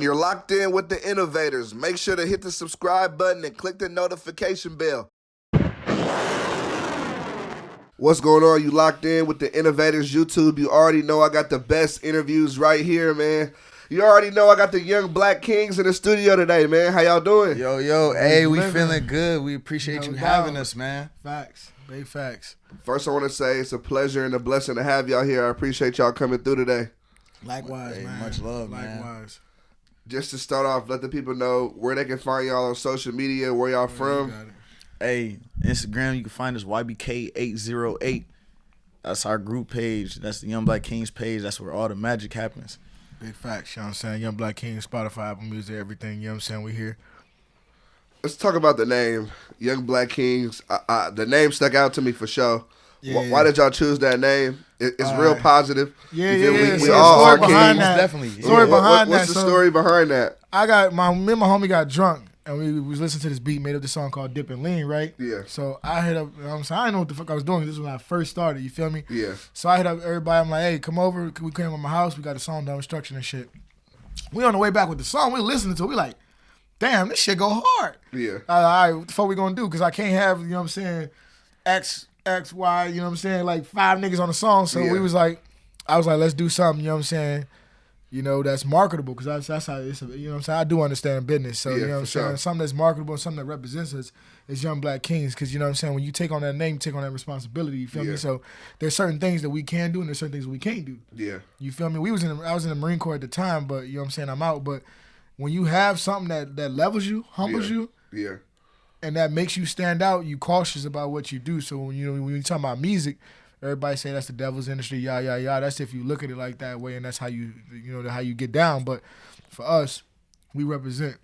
You're locked in with the Innovators. Make sure to hit the subscribe button and click the notification bell. What's going on? You locked in with the Innovators YouTube. You already know I got the best interviews right here, man. You already know I got the young black kings in the studio today, man. How y'all doing? Yo, hey, we feeling good. We appreciate you having us, man. Facts. Big facts. First, I want to say it's a pleasure and a blessing to have y'all here. I appreciate y'all coming through today. Likewise, Hey, man. much love, man. Likewise. Just to start off, let the people know where they can find y'all on social media, where y'all from. Hey, Instagram, you can find us YBK808. That's our group page. That's the Young Black Kings page. That's where all the magic happens. Big facts, you know what I'm saying? Young Black King, Spotify, Apple Music, everything, you know what I'm saying? We here. Let's talk about the name, Young Black Kings. The name stuck out to me for sure. Yeah. Why did y'all choose that name? It's real positive. Yeah, You feel yeah, me? yeah. We So all story are behind kings. that. Definitely. Story behind What's that, the so- story behind that? Me and my homie got drunk, and we was listening to this beat, made up this song called Dip and Lean, right? Yeah. So I hit up, you know what I'm saying? I didn't know what the fuck I was doing. This was when I first started, you feel me? Yeah. So I hit up everybody. I'm like, hey, come over. We came to my house. We got a song done with structure and shit. We on the way back with the song. We listening to it. We like, damn, this shit go hard. Yeah. All right, what the fuck we gonna do? Because I can't have, you know what I'm saying, X, Y, you know what I'm saying, like 5 niggas on the song. So Yeah. we was like, I was like, let's do something, you know what I'm saying, you know, that's marketable. Because that's how it's, you know what I'm saying, I do understand business. So, Yeah, you know what I'm for sure. saying, something that's marketable and something that represents us is Young Black Kings. Because, you know what I'm saying, when you take on that name, you take on that responsibility, you feel Yeah. me? So there's certain things that we can do and there's certain things we can't do. Yeah. You feel me? I was in the Marine Corps at the time, but you know what I'm saying, I'm out. But when you have something that levels you, humbles Yeah. you, Yeah. and that makes you stand out, you cautious about what you do. So when you talk about music, everybody say that's the devil's industry, yah. That's if you look at it like that way, and that's how you how you get down. But for us, we represent.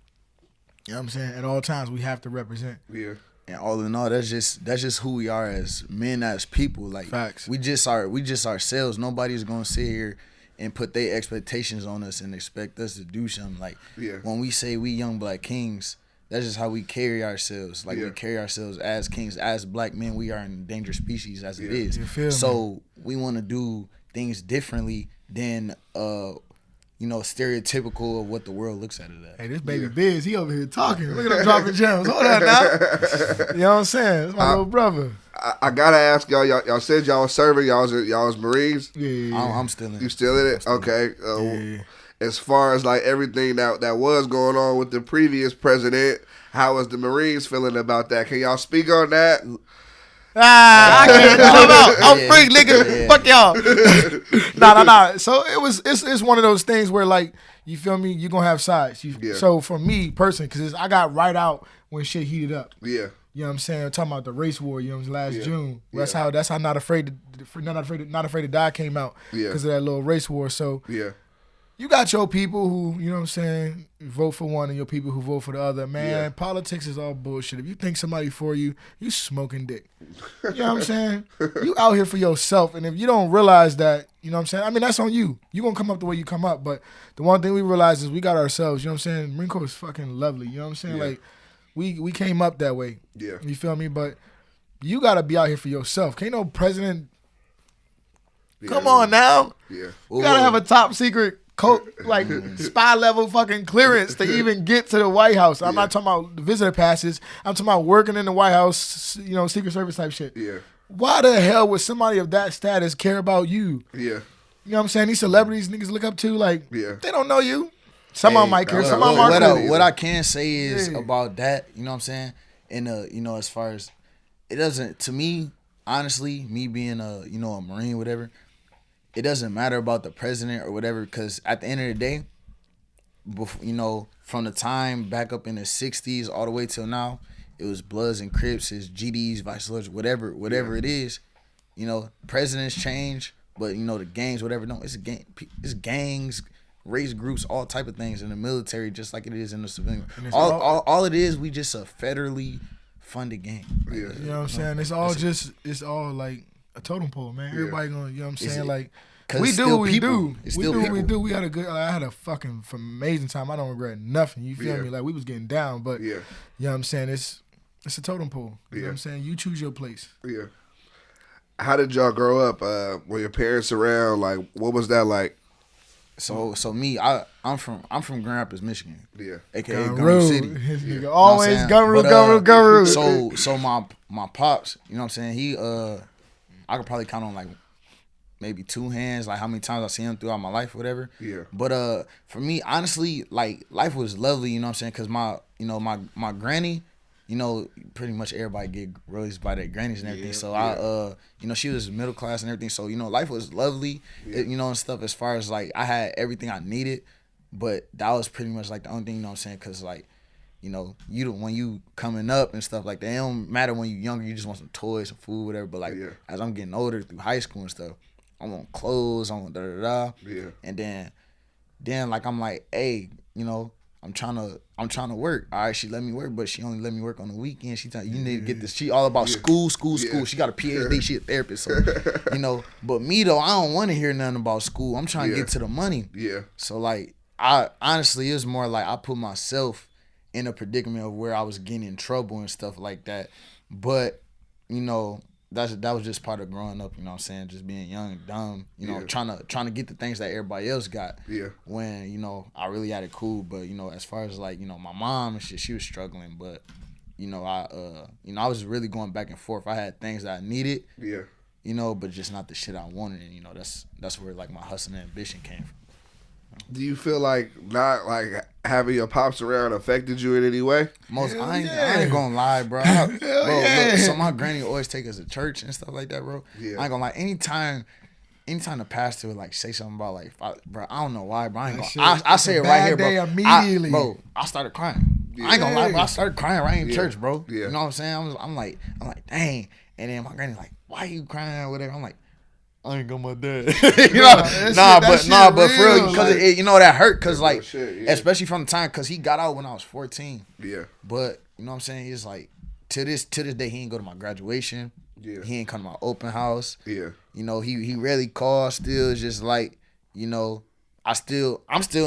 You know what I'm saying? At all times, we have to represent. Yeah. And all in all, that's just who we are as men, as people. Like Facts. we just ourselves. Nobody's gonna sit here and put their expectations on us and expect us to do something. Like Yeah. when we say we Young Black Kings, that's just how we carry ourselves. Like Yeah. we carry ourselves as kings, as black men. We are an endangered species as it Yeah. is. You feel me? So we want to do things differently than stereotypical of what the world looks at it as. Hey, this baby Yeah. Biz, he over here talking. Look at him dropping gems. Hold on now. You know what I'm saying? It's my little brother. I gotta ask y'all said y'all was serving, y'all was Marines. Yeah. I'm still in. You still in it? Okay. Yeah. As far as like everything that was going on with the previous president, how was the Marines feeling about that? Can y'all speak on that? I can't come out. I'm Yeah. free, nigga. Yeah. Fuck y'all. Nah. So it's one of those things where, like, you feel me? You gonna have sides. Yeah. So for me personally, because I got right out when shit heated up. Yeah. You know what I'm saying? I'm talking about the race war. You know what I'm saying? Last Yeah. June. Yeah. That's how Not Afraid to Die came out. Yeah. Because of that little race war. So Yeah. you got your people who, you know what I'm saying, vote for one and your people who vote for the other. Man, Yeah. politics is all bullshit. If you think somebody for you, you smoking dick. You know what I'm saying? You out here for yourself. And if you don't realize that, you know what I'm saying? I mean, that's on you. You going to come up the way you come up. But the one thing we realize is we got ourselves. You know what I'm saying? Marine Corps is fucking lovely. You know what I'm saying? Yeah. Like, we came up that way. Yeah. You feel me? But you got to be out here for yourself. Can't no president. Yeah. Come on now. Yeah. You gotta have a top secret spy level fucking clearance to even get to the White House. I'm not talking about the visitor passes. I'm talking about working in the White House, you know, Secret Service type shit. Yeah. Why the hell would somebody of that status care about you? Yeah. You know what I'm saying? These celebrities niggas look up to, like, Yeah. they don't know you. Some of them might care. Some of them what, aren't cool. what I can say is Yeah. about that, you know what I'm saying? And as far as it doesn't, to me, honestly, me being a Marine, whatever, it doesn't matter about the president or whatever, because at the end of the day, from the time back up in the 60s all the way till now, it was Bloods and Crips, it's GDs, Vice Lords, whatever it is. Presidents change, but the gangs, whatever. No, it's gangs, race groups, all type of things in the military, just like it is in the civilian. All it is, we just a federally funded gang. Yeah. You know what I'm saying? It's all like a totem pole, man. Yeah. Everybody gonna, you know what I'm saying? it- Like, 'Cause we it's do still what we people. do. It's We still do what we people. do. We had I had a fucking amazing time. I don't regret nothing. You feel Yeah. me? Like, we was getting down, but Yeah. you know what I'm saying? It's a totem pole. You know Yeah. what I'm saying? You choose your place. Yeah. How did y'all grow up? Were your parents around? Like, what was that like? So me, I'm from Grand Rapids, Michigan. Yeah. AKA Gun Guru. City. His You nigga know always what I'm saying? Guru. So my pops, you know what I'm saying? He I could probably count on like maybe two hands, like how many times I see him throughout my life, or whatever. Yeah. But for me, honestly, like life was lovely, you know what I'm saying? Cause my granny, you know, pretty much everybody get raised by their grannies and everything. Yeah, So yeah. you know, she was middle class and everything. So, you know, life was lovely, Yeah. you know, and stuff as far as like I had everything I needed. But that was pretty much like the only thing, you know what I'm saying? Cause like, you know, when you coming up and stuff like that, it don't matter when you younger, you just want some toys, some food, whatever. But like Yeah. as I'm getting older through high school and stuff, I want clothes, I want da. Yeah. And then like I'm like, hey, you know, I'm trying to work. All right, she let me work, but she only let me work on the weekend. She tell you need to get this. She all about school. Yeah. She got a PhD. She a therapist. So, you know, but me though, I don't want to hear nothing about school. I'm trying to Yeah. get to the money. Yeah. So like, I honestly, it's more like I put myself in a predicament of where I was getting in trouble and stuff like that. But, you know, that was just part of growing up, you know what I'm saying? Just being young and dumb, you know, Yeah. trying to get the things that everybody else got. Yeah. When, you know, I really had it cool. But, you know, as far as like, you know, my mom and shit, she was struggling. But, you know, I was really going back and forth. I had things that I needed, Yeah. you know, but just not the shit I wanted. And, you know, that's where like my hustle and ambition came from. Do you feel like not like having your pops around affected you in any way? I ain't gonna lie, bro. Look, so my granny always take us to church and stuff like that, bro. Yeah. I ain't gonna lie. Anytime the pastor would like say something about like, bro, I don't know why, bro. I say it right here, bro. Immediately. I started crying. I ain't gonna lie, bro. I started crying right in church, bro. Yeah. You know what I'm saying? I'm like, dang. And then my granny like, why you crying or whatever? I'm like, I ain't got my dad. You know, but for real, because you know that hurt, because like, shit, especially from the time, because he got out when I was 14. Yeah. But you know what I'm saying? He's like, to this day, he ain't go to my graduation. Yeah. He ain't come to my open house. Yeah. You know, he rarely calls. Still, it's just like, you know, I'm still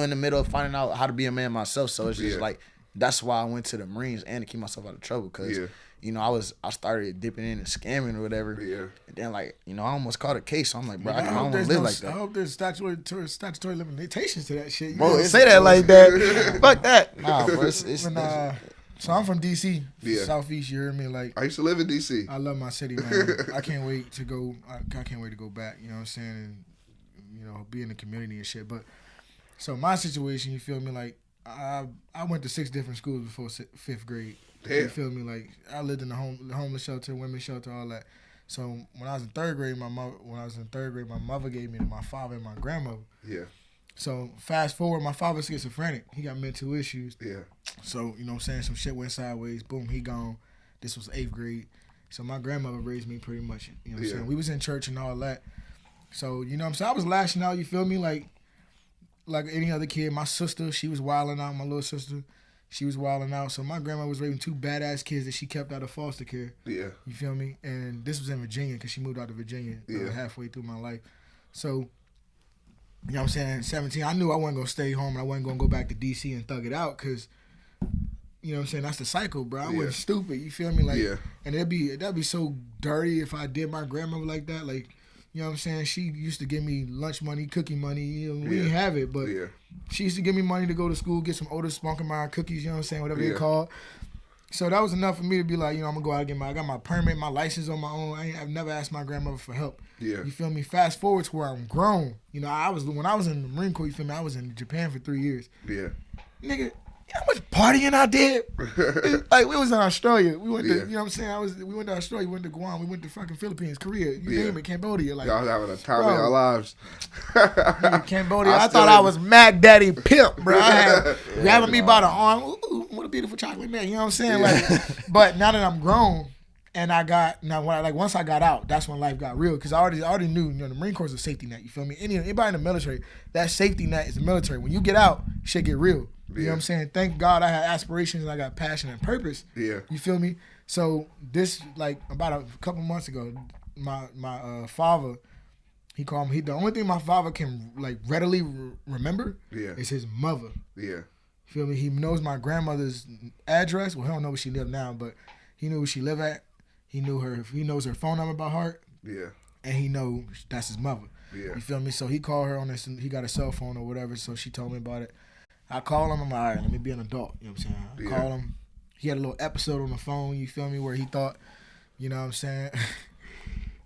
in the middle of finding out how to be a man myself. So it's just like, that's why I went to the Marines and to keep myself out of trouble, because. You know, I started dipping in and scamming or whatever. Yeah. And then, like, you know, I almost caught a case. So I'm like, bro, I don't want to live like that. I hope there's statutory limitations to that shit. You bro, don't say that like that. Fuck that. Nah, bro, so I'm from DC, Yeah. Southeast. You heard me? Like, I used to live in DC. I love my city, man. I can't wait to go. I can't wait to go back. You know what I'm saying? And you know, be in the community and shit. But so my situation, you feel me? Like, I went to 6 different schools before 5th grade. Damn. You feel me? Like, I lived in the homeless shelter, women's shelter, all that. So when I was in 3rd grade, my mother gave me to my father and my grandmother. Yeah. So fast forward, my father's schizophrenic. He got mental issues. Yeah. So, you know what I'm saying? Some shit went sideways. Boom, he gone. This was 8th grade. So my grandmother raised me pretty much. You know what I'm saying? We was in church and all that. So, you know what I'm saying? I was lashing out, you feel me? Like any other kid. My sister, she was wilding out, my little sister. She was wilding out. So my grandma was raising 2 badass kids that she kept out of foster care. Yeah. You feel me? And this was in Virginia, because she moved out to Virginia halfway through my life. So, you know what I'm saying? 17, I knew I wasn't going to stay home and I wasn't going to go back to D.C. and thug it out, because, you know what I'm saying, that's the cycle, bro. I wasn't stupid, you feel me? Like, and that'd be so dirty if I did my grandmother like that. Like, you know what I'm saying? She used to give me lunch money, cookie money. You know, we didn't have it, but she used to give me money to go to school, get some Otis Spunkenmeyer cookies, you know what I'm saying, whatever they call. So that was enough for me to be like, you know, I'm going to go out and I got my permit, my license on my own. I've never asked my grandmother for help. Yeah. You feel me? Fast forward to where I'm grown. You know, when I was in the Marine Corps, you feel me, I was in Japan for 3 years. Yeah. Nigga, you know how much partying I did? Like, we was in Australia. We went to, you know what I'm saying? We went to Australia, we went to Guam, we went to fucking Philippines, Korea, you name it, Cambodia. Like, y'all having a time of our lives. Nigga, Cambodia, I thought I was Mac Daddy Pimp, bro. I had grabbing me by the arm. Ooh, what a beautiful chocolate man. You know what I'm saying? Like, but now that I'm grown, and once I got out, that's when life got real. Because I already knew, you know, the Marine Corps is a safety net. You feel me? Anybody in the military, that safety net is the military. When you get out, shit get real. You know what I'm saying? Thank God I had aspirations and I got passion and purpose. Yeah. You feel me? So this, like, about a couple months ago, my father, he called me. The only thing my father can, like, readily remember is his mother. Yeah. You feel me? He knows my grandmother's address. Well, he don't know where she live now, but he knew where she live at. He knows her phone number by heart. Yeah. And he knows that's his mother. Yeah. You feel me? So he called her on this. He got a cell phone or whatever. So she told me about it. I call him. I'm like, all right, let me be an adult. You know what I'm saying? I call him. He had a little episode on the phone. You feel me? Where he thought, you know what I'm saying?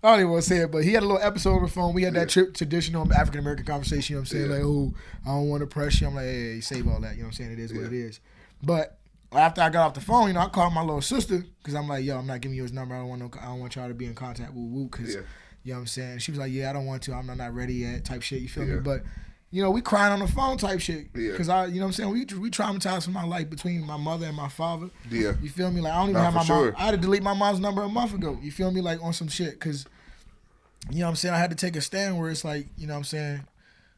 I don't even want to say it, but he had a little episode on the phone. We had that traditional African American conversation. You know what I'm saying? Like, oh, I don't want to press you. I'm like, hey, save all that. You know what I'm saying? It is what it is. But after I got off the phone, you know, I called my little sister because I'm like, yo, I'm not giving you his number. I don't want y'all to be in contact with Woo because, you know what I'm saying? She was like, yeah, I don't want to. I'm not ready yet type shit. You feel me? But, you know, we crying on the phone type shit because you know what I'm saying? We traumatized for my life between my mother and my father. Yeah. You feel me? Like, I don't even have my mom. I had to delete my mom's number a month ago. You feel me? Like, on some shit because, you know what I'm saying? I had to take a stand where it's like, you know what I'm saying?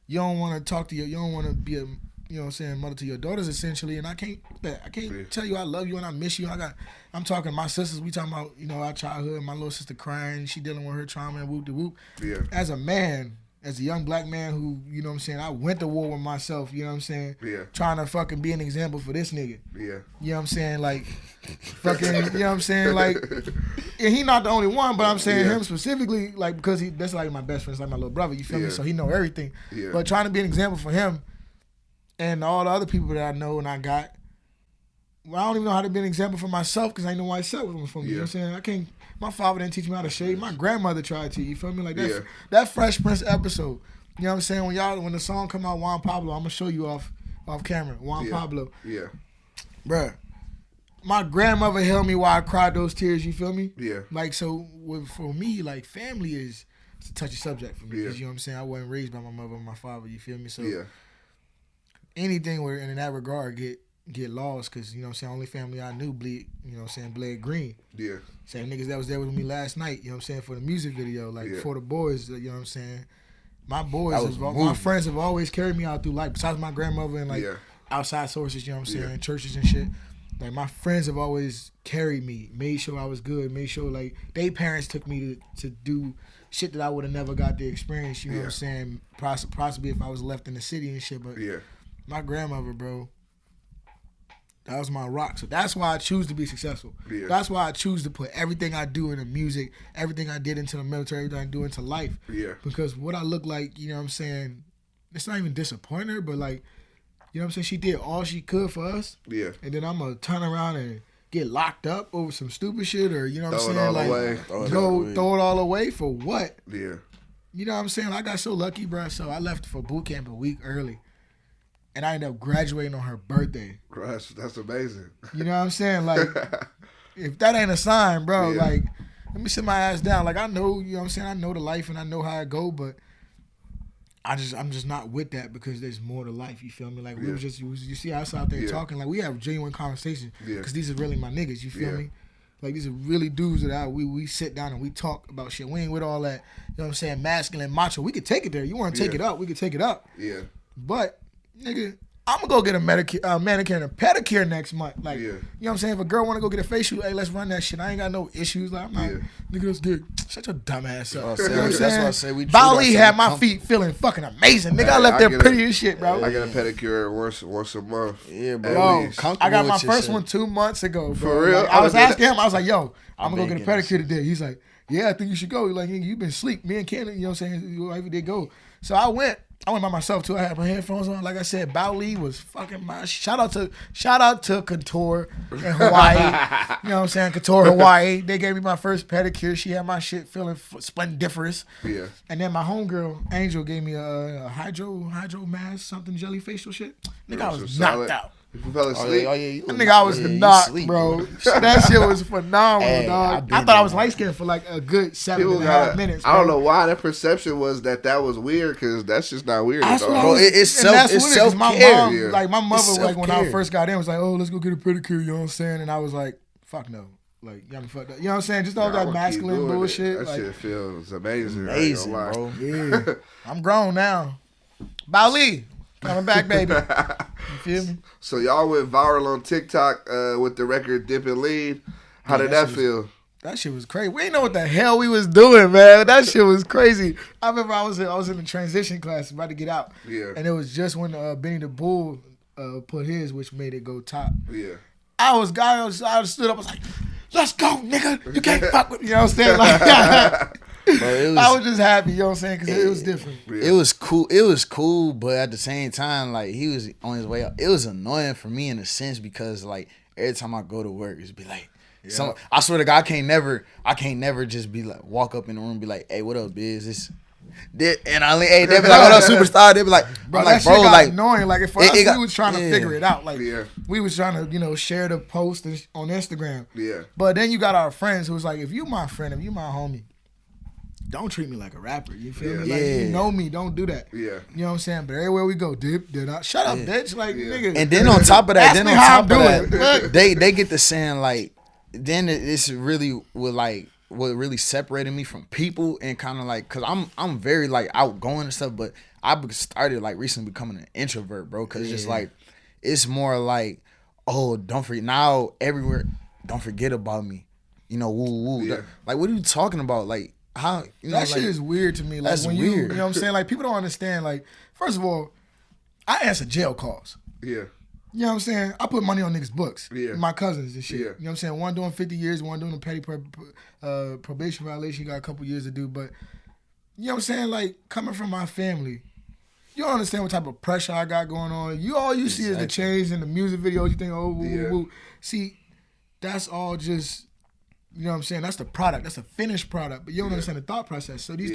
You don't want to talk to you don't want to be a, you know what I'm saying, mother to your daughters essentially. And I can't tell you I love you and I miss you. I'm talking to my sisters. We talking about, you know, our childhood. My little sister crying. She dealing with her trauma and whoop de whoop. Yeah. As a man, as a young black man who, you know what I'm saying, I went to war with myself, you know what I'm saying? Yeah. Trying to fucking be an example for this nigga. Yeah. You know what I'm saying? Like, fucking, you know what I'm saying? Like, and he not the only one, but I'm saying him specifically, like, because that's like my best friend, it's like my little brother, you feel me? So he know everything. Yeah. But trying to be an example for him and all the other people that I know and I got, well, I don't even know how to be an example for myself because I know why myself was from me. You know what I'm saying? My father didn't teach me how to shave. My grandmother tried to. You feel me? Like that Fresh Prince episode. You know what I'm saying? When the song come out, Juan Pablo, I'm gonna show you off camera. Juan Pablo. Yeah. Bruh. My grandmother held me while I cried those tears. You feel me? Yeah. Like so, for me, like family is it's a touchy subject for me because you know what I'm saying. I wasn't raised by my mother and my father. You feel me? So anything where in that regard get lost because, you know what I'm saying, only family I knew bleed, you know what I'm saying, bled green. Yeah. Same niggas that was there with me last night, you know what I'm saying, for the music video, like for the boys, you know what I'm saying. My my friends have always carried me out through life, besides my grandmother and like outside sources, you know what I'm saying, churches and shit. Like my friends have always carried me, made sure I was good, made sure like they parents took me to do shit that I would have never got to experience, you know what I'm saying, possibly if I was left in the city and shit, but my grandmother, bro, that was my rock. So that's why I choose to be successful. Yeah. That's why I choose to put everything I do into music, everything I did into the military, everything I do into life. Yeah. Because what I look like, you know what I'm saying, it's not even disappointing her, but like, you know what I'm saying, she did all she could for us. Yeah. And then I'm going to turn around and get locked up over some stupid shit or, you know what I'm saying, like, throw it all away for what? Yeah. You know what I'm saying? I got so lucky, bro. So I left for boot camp a week early. And I ended up graduating on her birthday. That's amazing. You know what I'm saying? Like, if that ain't a sign, bro, like, let me sit my ass down. Like, I know, you know what I'm saying? I know the life and I know how it go, but I'm just not with that because there's more to life, you feel me? Like, we was just, you see us out there talking, like, we have genuine conversations because these are really my niggas, you feel me? Like, these are really dudes that we sit down and we talk about shit. We ain't with all that, you know what I'm saying, masculine, macho. We could take it there. You want to take it up, we could take it up. Yeah. But nigga, I'm gonna go get a manicure and a pedicure next month. Like, you know what I'm saying? If a girl wanna go get a facial, hey, let's run that shit. I ain't got no issues. Like, I'm not, nigga, let's get such a dumbass up. You know what I'm saying? That's why I say we Bali had my feet feeling fucking amazing. Nigga, I left there pretty as shit, bro. I get a pedicure once a month. Yeah, bro. Yo, I got my first one 2 months ago, bro. For real? Like, I was asking him, I was like, yo, I'm gonna go get a pedicure today. He's like, yeah, I think you should go. Like, you been asleep. Me and Ken, you know what I'm saying? Your wife did go. So I went by myself too. I had my headphones on. Like I said, Bali was fucking my shout out to Couture in Hawaii. You know what I'm saying? Couture Hawaii. They gave me my first pedicure. She had my shit feeling splendiferous. Yeah. And then my homegirl Angel gave me a hydro mask, something jelly facial shit. Nigga, I was knocked out. You fell asleep? Nigga, I was knocked, bro. That shit was phenomenal, dog. I thought I was light skinned for like a good 7.5 minutes. Bro. I don't know why that perception was that was weird because that's just not weird at all. Bro, it's self-care. Like my mother, like when I first got in, was like, "Oh, let's go get a pedicure." You know what I'm saying? And I was like, "Fuck no." Like, you got me fucked up. You know what I'm saying? Just all that masculine bullshit. That shit feels amazing. Amazing, bro. Yeah. I'm grown now. Bali. Coming back, baby. You feel me? So y'all went viral on TikTok with the record Dip and Lead. How did that feel? That shit was crazy. We didn't know what the hell we was doing, man. That shit was crazy. I remember I was in the transition class about to get out. Yeah. And it was just when Benny the Bull put his, which made it go top. Yeah. I stood up, I was like, let's go, nigga. You can't fuck with me. You know what I'm saying? Like, I was just happy, you know what I'm saying? Because it was different. It was cool. It was cool, but at the same time, like he was on his way out. It was annoying for me in a sense because like every time I go to work, it's be like, I swear to God, I can't never just be like walk up in the room and be like, hey, what up, biz? And they be like, what up, superstar? They be like, bro, I'm that like, shit bro, got like annoying. Like, for us, we was trying to figure it out. Like, we was trying to, share the post on Instagram. Yeah. But then you got our friends who was like, if you my friend, if you my homie, don't treat me like a rapper. You feel me? Like, you know me, don't do that. Yeah. You know what I'm saying? But everywhere we go, did I? Shut up, bitch. Like, nigga. And then on top of that, Look. they get to saying like, then it's really what really separated me from people and kind of like, cause I'm very like outgoing and stuff, but I started like recently becoming an introvert, bro. Cause it's just like, it's more like, oh, don't forget now everywhere, don't forget about me, woo woo. Yeah. Like, what are you talking about? Like, how that shit is weird to me. Like, that's when weird. you know what I'm saying? Like, people don't understand. Like, first of all, I answer jail calls. Yeah. You know what I'm saying? I put money on niggas' books. Yeah. My cousins and shit. Yeah. You know what I'm saying? One doing 50 years, one doing a petty probation violation. You got a couple years to do. But, you know what I'm saying? Like, coming from my family, you don't understand what type of pressure I got going on. All you see is the change in the music videos. You think, oh, woo, woo. See, that's all just, you know what I'm saying? That's the product. That's a finished product. But you don't understand the thought process. So these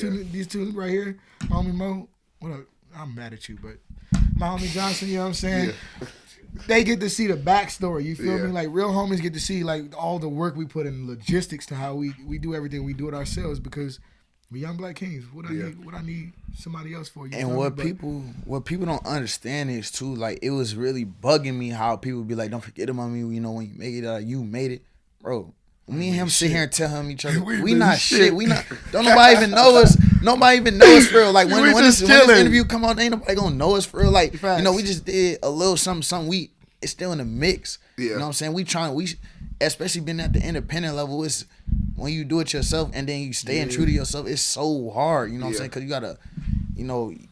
two right here, my homie Mo, what up? I'm mad at you, but my homie Johnson, you know what I'm saying? Yeah. They get to see the backstory. You feel me? Like, real homies get to see like all the work we put in logistics to how we do everything. We do it ourselves because we young black kings. What I need somebody else for. And what people don't understand is too, like, it was really bugging me how people be like, don't forget about me. When you make it, you made it, bro. Me and him sit here and tell him each other, we not shit. We not. Don't nobody even know us. Nobody even know us for real. Like when this interview come out, ain't nobody gonna know us for real. Like, we just did a little something. It's still in the mix. Yeah. You know what I'm saying? We especially been at the independent level. It's when you do it yourself and then you staying true to yourself. It's so hard. You know what I'm saying? Because you gotta,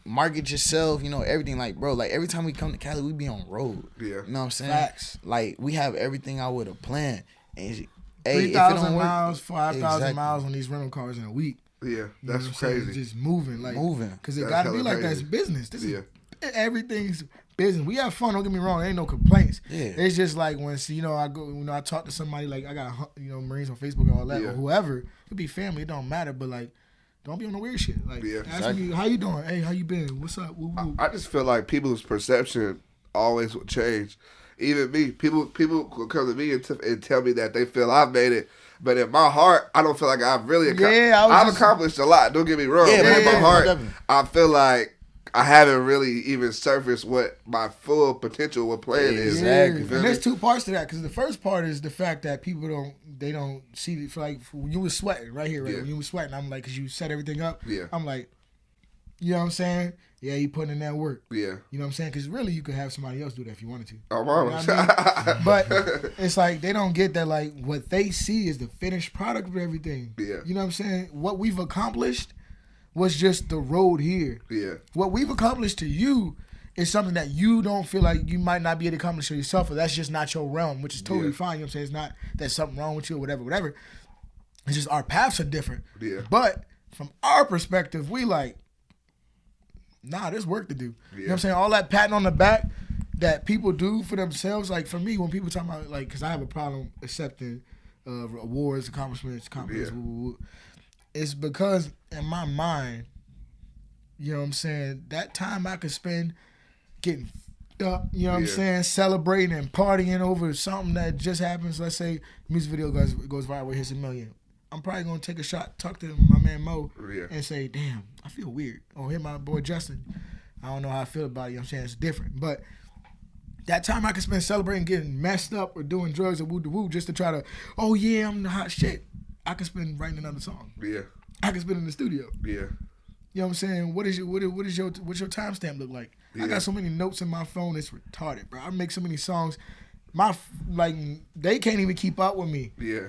market yourself. Everything. Like, bro, like every time we come to Cali, we be on road. Yeah. You know what I'm saying? Facts. Like, we have everything I would have planned. And 3,000 miles, 5,000 miles on these rental cars in a week. Yeah, that's crazy. Just moving, because it That's got to be like crazy. That's business. This is everything's business. We have fun. Don't get me wrong. There ain't no complaints. Yeah. It's just like when I go, I talk to somebody like I got Marines on Facebook and all that, or whoever. It could be family. It don't matter. But like, don't be on the weird shit. Like, ask me how you doing. Hey, how you been? What's up? Woo, woo. I just feel like people's perception always will change. Even me, people will come to me and tell me that they feel I've made it, but in my heart, I don't feel like I've really I've accomplished a lot. Don't get me wrong. But in my heart, I feel like I haven't really even surfaced what my full potential with playing is. Exactly. And there's two parts to that, because the first part is the fact that people don't see it. Like, when you was sweating right here, right? When you was sweating, I'm like, because you set everything up. Yeah. I'm like, you know what I'm saying? Yeah, you putting in that work. Yeah. You know what I'm saying? Because really, you could have somebody else do that if you wanted to. Oh, mama. You know what I mean? But it's like they don't get that, like, what they see is the finished product of everything. Yeah. You know what I'm saying? What we've accomplished was just the road here. Yeah. What we've accomplished to you is something that you don't feel like you might not be able to accomplish for yourself, or that's just not your realm, which is totally fine. You know what I'm saying? It's not that something wrong with you or whatever. It's just our paths are different. Yeah. But from our perspective, we like, nah, there's work to do. Yeah. You know what I'm saying? All that patting on the back that people do for themselves, like for me, when people talk about, like, because I have a problem accepting awards, accomplishments, woo, woo, woo. It's because in my mind, you know what I'm saying, that time I could spend getting f***ed up, you know what I'm saying, celebrating and partying over something that just happens. Let's say music video goes viral, hits 1 million. I'm probably going to take a shot, talk to my man Mo, and say, damn, I feel weird. Or hit my boy Justin. I don't know how I feel about it. You know what I'm saying? It's different. But that time I could spend celebrating, getting messed up, or doing drugs or woo-de-woo just to try to, oh yeah, I'm the hot shit. I could spend writing another song. Yeah. I could spend in the studio. Yeah. You know what I'm saying? What's your timestamp look like? I got so many notes in my phone, it's retarded, bro. I make so many songs. They can't even keep up with me. Yeah.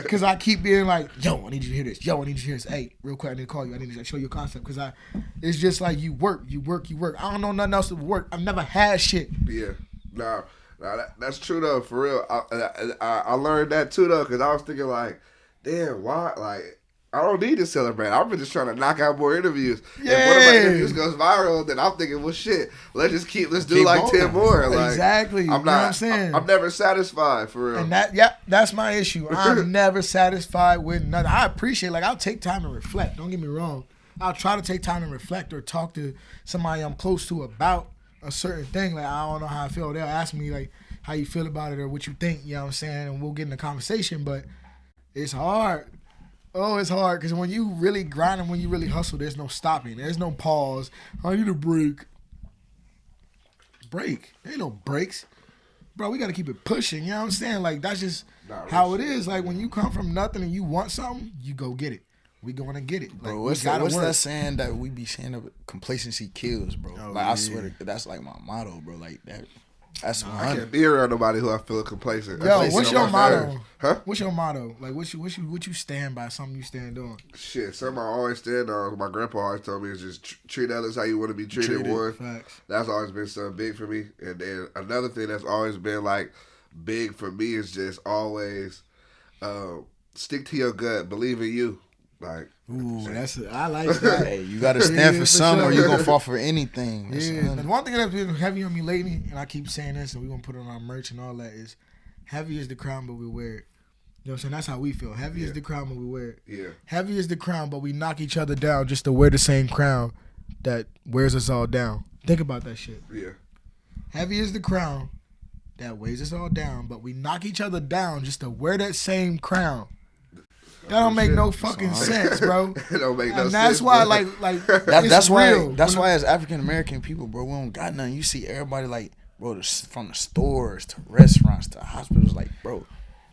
Because I keep being like, yo, I need you to hear this. Yo, I need you to hear this. Hey, real quick, I need to call you. I need to show you a concept. Because it's just like you work. I don't know nothing else to work. I've never had shit. Yeah. No, that's true though, for real. I learned that too though, because I was thinking like, damn, why? Like, I don't need to celebrate. I'm just trying to knock out more interviews. Yeah. If one of my interviews goes viral, then I'm thinking, well, shit, let's do like going. 10 more. Like, exactly. I'm not. You know what I'm saying? I'm never satisfied for real. And that's my issue. I'm never satisfied with nothing. I appreciate, like, I'll take time to reflect. Don't get me wrong. I'll try to take time to reflect or talk to somebody I'm close to about a certain thing. Like, I don't know how I feel. They'll ask me, like, how you feel about it or what you think, you know what I'm saying? And we'll get in a conversation, but it's hard. Oh, it's hard because when you really grind and when you really hustle, there's no stopping. There's no pause. I need a break. Break. There ain't no breaks. Bro, we got to keep it pushing. You know what I'm saying? Like, that's just how it is. Like, when you come from nothing and you want something, you go get it. We going to get it. Like, bro, what's that saying that we be saying that complacency kills, bro? Oh, like, I swear that's like my motto, bro. Like, that's 100. I can't be around nobody who I feel complacent. Yo, what's your motto? Huh? What's your motto? Like, what you stand by? Something you stand on? Shit, something I always stand on. My grandpa always told me is just treat others how you want to be treated. One, Facts. That's always been something big for me. And then another thing that's always been like big for me is just always stick to your gut, believe in you. Like, ooh, I like that. Hey, you got to stand for something or you're going to fall for anything. Yeah, the one thing that's been heavy on me lately, and I keep saying this, and we're going to put it on our merch and all that, is heavy is the crown, but we wear it. You know what I'm saying? That's how we feel. Heavy is the crown, but we wear it. Yeah. Heavy is the crown, but we knock each other down just to wear the same crown that wears us all down. Think about that shit. Yeah. Heavy is the crown that weighs us all down, but we knock each other down just to wear that same crown. That don't make no fucking sense, bro. It don't make no sense. And that's why, like that's real. why. That's why, as African American people, bro, we don't got nothing. You see everybody like, bro, from the stores to restaurants to hospitals, like, bro.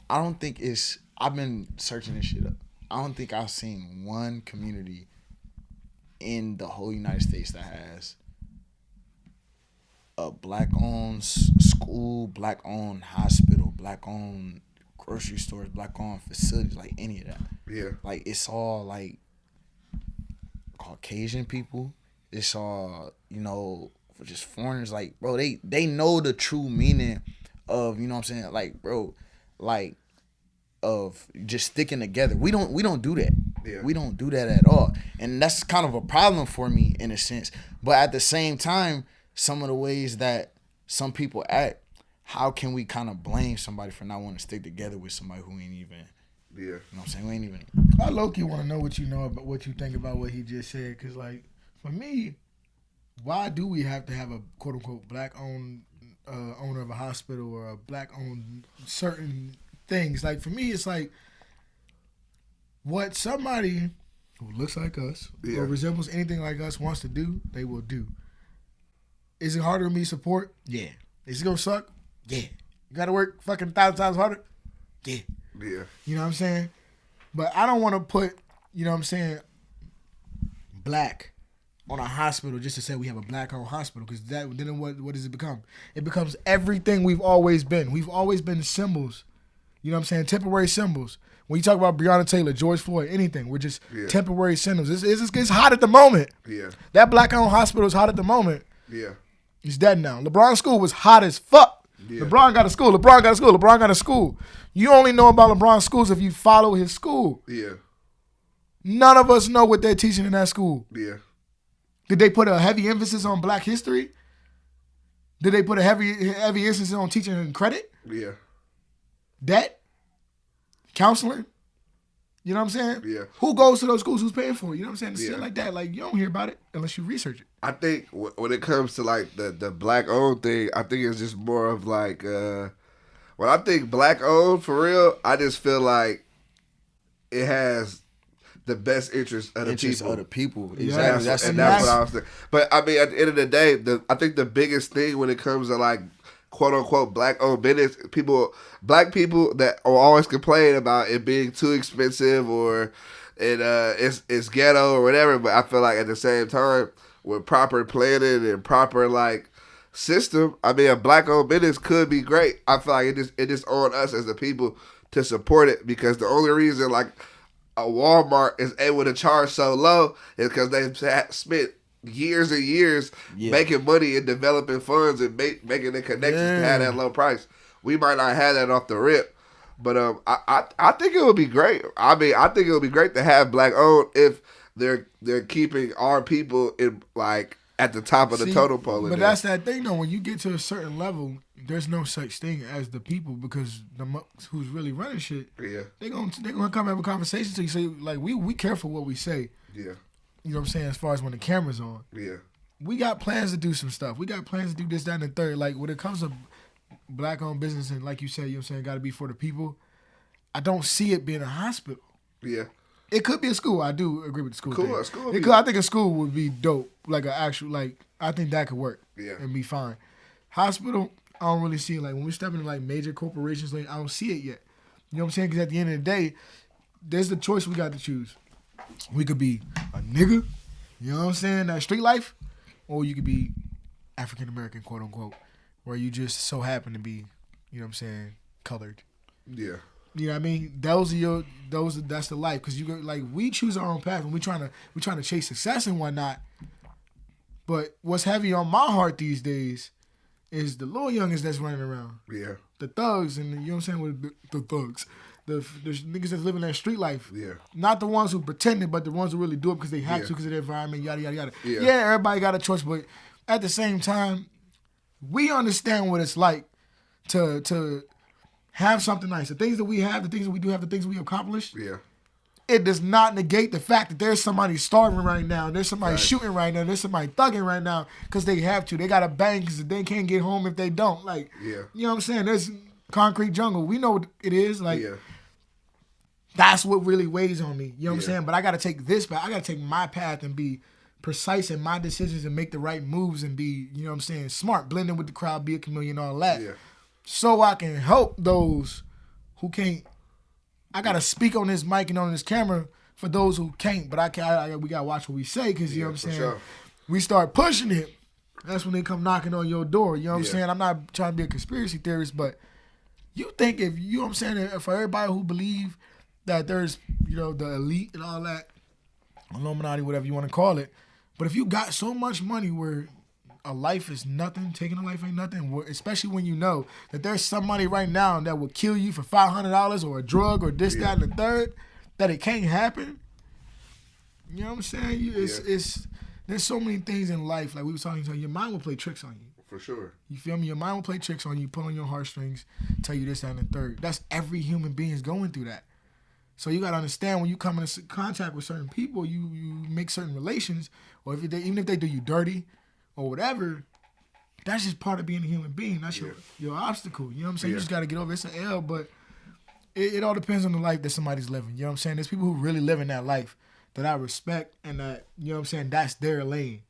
I don't think it's. I've been searching this shit up. I don't think I've seen one community in the whole United States that has a black-owned school, black-owned hospital, black-owned grocery stores, black-owned facilities, like any of that. Yeah. Like, it's all, like, Caucasian people. It's all, just foreigners. Like, bro, they know the true meaning of, you know what I'm saying? Like, bro, like, of just sticking together. We don't do that. Yeah. We don't do that at all. And that's kind of a problem for me in a sense. But at the same time, some of the ways that some people act, how can we kind of blame somebody for not wanting to stick together with somebody who ain't even, Yeah. you know what I'm saying, who ain't even. I low-key want to know what you know about what you think about what he just said. Because, like, for me, why do we have to have a quote-unquote black-owned owner of a hospital or a black-owned certain things? Like, for me, it's like what somebody who looks like us or resembles anything like us wants to do, they will do. Is it harder to me to support? Yeah. Is it going to suck? Yeah. You got to work fucking 1,000 times harder? Yeah. Yeah. You know what I'm saying? But I don't want to put, you know what I'm saying, black on a hospital just to say we have a black-owned hospital, because then what does it become? It becomes everything we've always been. We've always been symbols. You know what I'm saying? Temporary symbols. When you talk about Breonna Taylor, George Floyd, anything, we're just temporary symbols. It's hot at the moment. Yeah. That black-owned hospital is hot at the moment. Yeah. He's dead now. LeBron's school was hot as fuck. Yeah. LeBron got a school. LeBron got a school. You only know about LeBron's schools if you follow his school. Yeah. None of us know what they're teaching in that school. Yeah. Did they put a heavy emphasis on black history? Did they put a heavy emphasis on teaching credit? Yeah. Debt? Counseling? You know what I'm saying? Yeah. Who goes to those schools? Who's paying for it? You know what I'm saying? Yeah. Shit like that. Like, you don't hear about it unless you research it. I think when it comes to like the black owned thing, I think it's just more of like when I think black owned for real, I just feel like it has the best interest of the people. Exactly. That's what I was thinking. But I mean, at the end of the day, I think the biggest thing when it comes to like quote unquote black owned business, black people that are always complain about it being too expensive or it's ghetto or whatever. But I feel like at the same time, with proper planning and proper like system, I mean, a black owned business could be great. I feel like it just on us as the people to support it, because the only reason like a Walmart is able to charge so low is because they've spent years and years making money and developing funds and making the connections to have that low price. We might not have that off the rip, But I think it would be great. I mean, I think it would be great to have black owned if they're keeping our people in like at the top of the totem pole. But that's that thing though. When you get to a certain level, there's no such thing as the people because who's really running shit. Yeah, they're gonna come have a conversation to you. Say like we careful what we say. Yeah, you know what I'm saying. As far as when the camera's on. Yeah, we got plans to do some stuff. We got plans to do this, that, and the third. Like when it comes to black-owned business and like you said, you know what I'm saying, got to be for the people. I don't see it being a hospital. Yeah. It could be a school. I do agree with the school thing. School I think a school would be dope. Like an actual, like, I think that could work. Yeah. And be fine. Hospital, I don't really see it. Like, when we step into, like, major corporations, like, I don't see it yet. You know what I'm saying? Because at the end of the day, there's the choice we got to choose. We could be a nigga, you know what I'm saying, that street life, or you could be African-American, quote-unquote, where you just so happen to be, you know what I'm saying, colored. Yeah. You know what I mean? That's the life. Because you go, like, we choose our own path and we trying to chase success and whatnot. But what's heavy on my heart these days is the little youngins that's running around. Yeah. The thugs and you know what I'm saying, with the thugs. The niggas that's living that street life. Yeah. Not the ones who pretended, but the ones who really do it because they have to because of their environment, yada, yada, yada. Yeah, everybody got a choice, but at the same time, we understand what it's like to have something nice. The things that we have, the things that we do have, the things we accomplished. Yeah. It does not negate the fact that there's somebody starving right now. There's somebody shooting right now. There's somebody thugging right now because they have to. They got to bang because they can't get home if they don't. Like, you know what I'm saying? There's concrete jungle. We know what it is. Like, that's what really weighs on me. You know what I'm saying? But I got to take this path. I got to take my path and be precise in my decisions and make the right moves and be, you know what I'm saying, smart, blend in with the crowd, be a chameleon, all that. Yeah. So I can help those who can't. I gotta speak on this mic and on this camera for those who can't, but we gotta watch what we say because you know what I'm saying. Sure. We start pushing it. That's when they come knocking on your door. You know what I'm saying. I'm not trying to be a conspiracy theorist, but you think if you know what I'm saying, for everybody who believe that there's the elite and all that, Illuminati, whatever you want to call it, but if you got so much money where a life is nothing, taking a life ain't nothing, especially when you know that there's somebody right now that will kill you for $500 or a drug or this, that, and the third, that it can't happen. You know what I'm saying? It's there's so many things in life, like we were talking about, your mind will play tricks on you. For sure. You feel me? Your mind will play tricks on you, pull on your heartstrings, tell you this, that, and the third. That's every human being is going through that. So you got to understand when you come into contact with certain people, you make certain relations, or even if they do you dirty, or whatever, that's just part of being a human being. That's your obstacle. You know what I'm saying? You just got to get over it. It's an L, but it all depends on the life that somebody's living. You know what I'm saying? There's people who really live in that life that I respect and that, you know what I'm saying, that's their lane.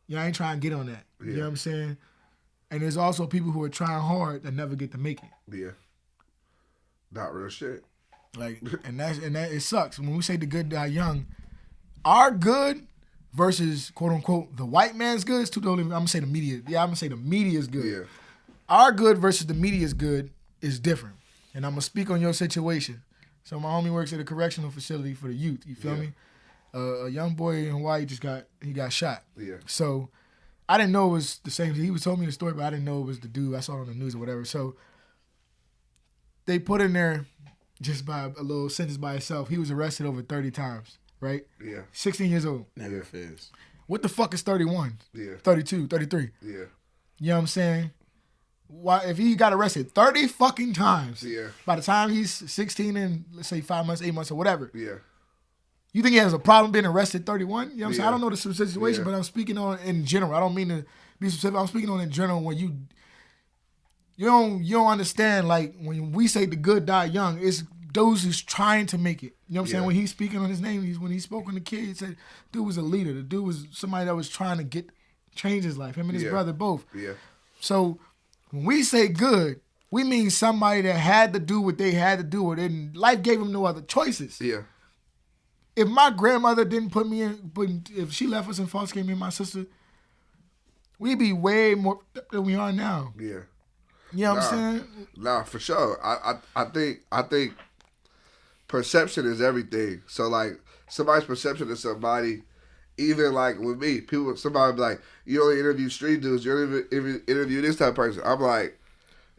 I ain't trying to get on that. You know what I'm saying? And there's also people who are trying hard that never get to make it. Yeah. Not real shit. Like, and that it sucks. When we say the good die young, our good versus quote unquote the white man's good is too totally. I'm gonna say the media. Yeah, I'm gonna say the media is good. Yeah. Our good versus the media's good is different. And I'm gonna speak on your situation. So my homie works at a correctional facility for the youth. You feel me? A young boy in Hawaii got shot. Yeah. So I didn't know it was the same. He was told me the story, but I didn't know it was the dude. I saw it on the news or whatever. So they put in there just by a little sentence by itself. He was arrested over 30 times. Right? Yeah. 16 years old. Never fails. What the fuck is 31? Yeah. 32, 33. Yeah. You know what I'm saying? Why if he got arrested 30 fucking times, by the time he's 16 and let's say 5 months, 8 months or whatever. Yeah. You think he has a problem being arrested 31? You know what I'm saying? I don't know the situation, but I'm speaking on in general. I don't mean to be specific. I'm speaking on in general when you don't understand, like when we say the good die young, it's those who's trying to make it. You know what I'm saying? When he's speaking on his name, when he spoke on the kid, he said, dude was a leader. The dude was somebody that was trying to change his life. Him and his brother both. Yeah. So when we say good, we mean somebody that had to do what they had to do, and life gave him no other choices. Yeah. If my grandmother didn't put me in, if she left us in foster care, me and my sister, we'd be way more than we are now. Yeah. You know what I'm saying? Nah, for sure. I think perception is everything. So like somebody's perception of somebody, even like with me, somebody be like, you only interview street dudes, you only interview this type of person. I'm like,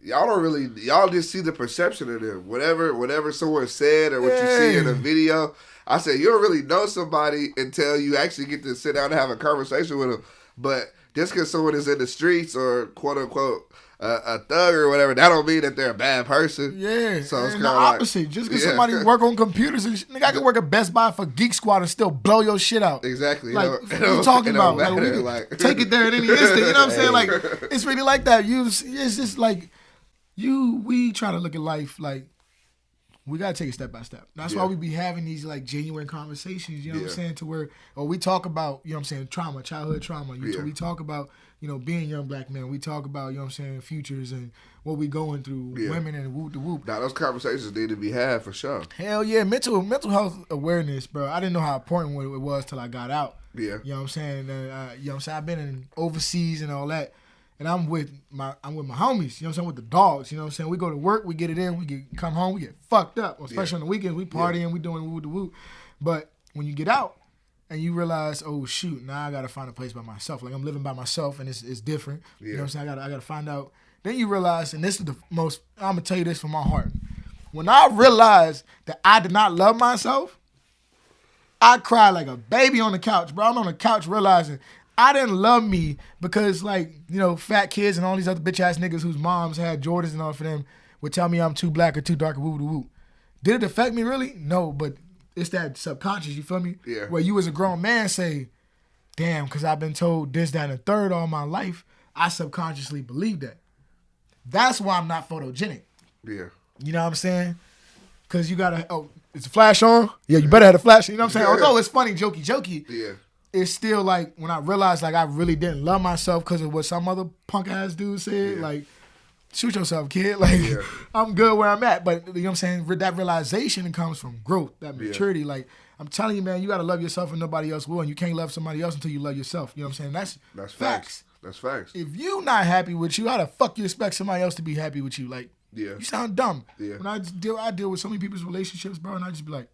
y'all just see the perception of them. Whatever someone said or what you see in a video. I said, you don't really know somebody until you actually get to sit down and have a conversation with them. But just because someone is in the streets or quote unquote a thug or whatever, that don't mean that they're a bad person. Yeah. So it's kind the of opposite. Like, just because somebody work on computers, and nigga, I can work at Best Buy for Geek Squad and still blow your shit out. Exactly. Like, what you talking about? Like, take it there at any instant. You know what I'm saying? Like, it's really like that. It's just like we try to look at life like we gotta take it step by step. That's why we be having these like genuine conversations. You know what I'm saying? To where, or we talk about, you know what I'm saying, trauma, childhood trauma. We talk about, you know, being young black men. We talk about, you know what I'm saying, futures and what we going through, women and whoop de whoop. Now those conversations need to be had for sure. Hell yeah, mental health awareness, bro. I didn't know how important it was till I got out. Yeah. You know what I'm saying? You know what I'm saying? I've been in overseas and all that. And I'm with my homies, you know what I'm saying, with the dogs, you know what I'm saying? We go to work, we get it in, come home, we get fucked up. Especially on the weekends, we partying, we doing woo de woo. But when you get out and you realize, oh shoot, now I gotta find a place by myself. Like I'm living by myself and it's different. You know what I'm saying? I gotta find out. Then you realize, and this is the most, I'm gonna tell you this from my heart. When I realized that I did not love myself, I cried like a baby on the couch, bro. I'm on the couch realizing I didn't love me because, like, you know, fat kids and all these other bitch-ass niggas whose moms had Jordans and all for them would tell me I'm too black or too dark or woo-woo-woo. Did it affect me, really? No, but it's that subconscious, you feel me? Yeah. Where you as a grown man say, damn, because I've been told this, that, and the third all my life, I subconsciously believe that. That's why I'm not photogenic. Yeah. You know what I'm saying? Because you got to, is the flash on? Yeah, you better have the flash. You know what I'm saying? Although it's funny, jokey. Yeah. It's still like when I realized like I really didn't love myself because of what some other punk ass dude said. Like, shoot yourself, kid. Like, I'm good where I'm at. But you know what I'm saying? That realization comes from growth, that maturity. Like, I'm telling you, man, you got to love yourself and nobody else will. And you can't love somebody else until you love yourself. You know what I'm saying? That's facts. That's facts. If you not happy with you, how the fuck you expect somebody else to be happy with you? Like, you sound dumb. Yeah. When I deal with so many people's relationships, bro, and I just be like,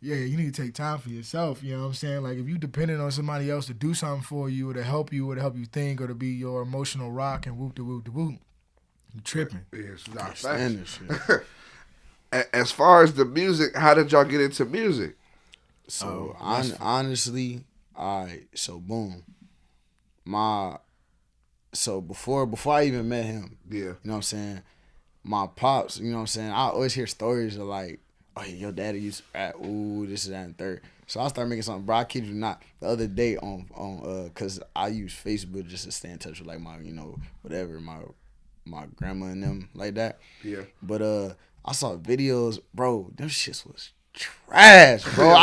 yeah, you need to take time for yourself. You know what I'm saying? Like, if you dependent on somebody else to do something for you or to help you think or to be your emotional rock and whoop de whoop de whoop, you tripping. Yeah, it's not facts. As far as the music, how did y'all get into music? So, honestly, so boom. So before I even met him, you know what I'm saying, my pops, you know what I'm saying, I always hear stories of like, oh, yeah, your daddy used to rap, ooh, this, that, and third. So I started making something, bro. I kid you not. The other day cause I use Facebook just to stay in touch with like my, you know, whatever, my grandma and them like that. Yeah. But I saw videos, bro. Them shits was trash, bro.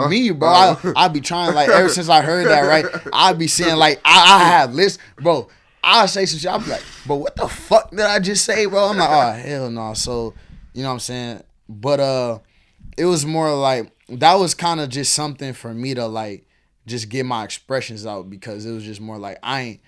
Me, bro. I be trying like ever since I heard that, right? I be saying like I have lists, bro. I'll say some shit. I'll be like, bro, what the fuck did I just say, bro? I'm like, oh, hell no. So, you know what I'm saying? But it was more like, that was kind of just something for me to like, just get my expressions out because it was just more like, I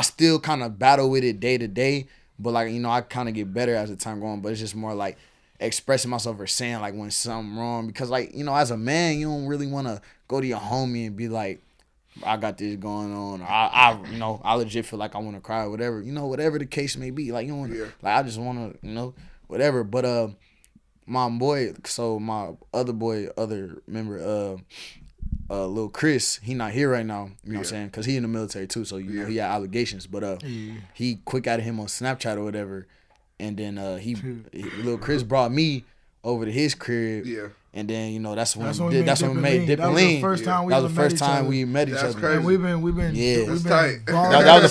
still kind of battle with it day to day, but like, you know, I kind of get better as the time going, but it's just more like expressing myself or saying like when something wrong because like, you know, as a man, you don't really want to go to your homie and be like, I got this going on. I you know, I legit feel like I want to cry or whatever. You know, whatever the case may be. Like, you know, like I just want to, you know, whatever. But my boy, so my other member, Lil Chris, he not here right now. You know what I'm saying? Because he in the military too, so you know he had obligations. But he quick at him on Snapchat or whatever, and then Lil Chris brought me over to his crib. Yeah. And then, you know, that's when we made Dip and Lean. That was the first time we met each other. Crazy. And we've been tight. That was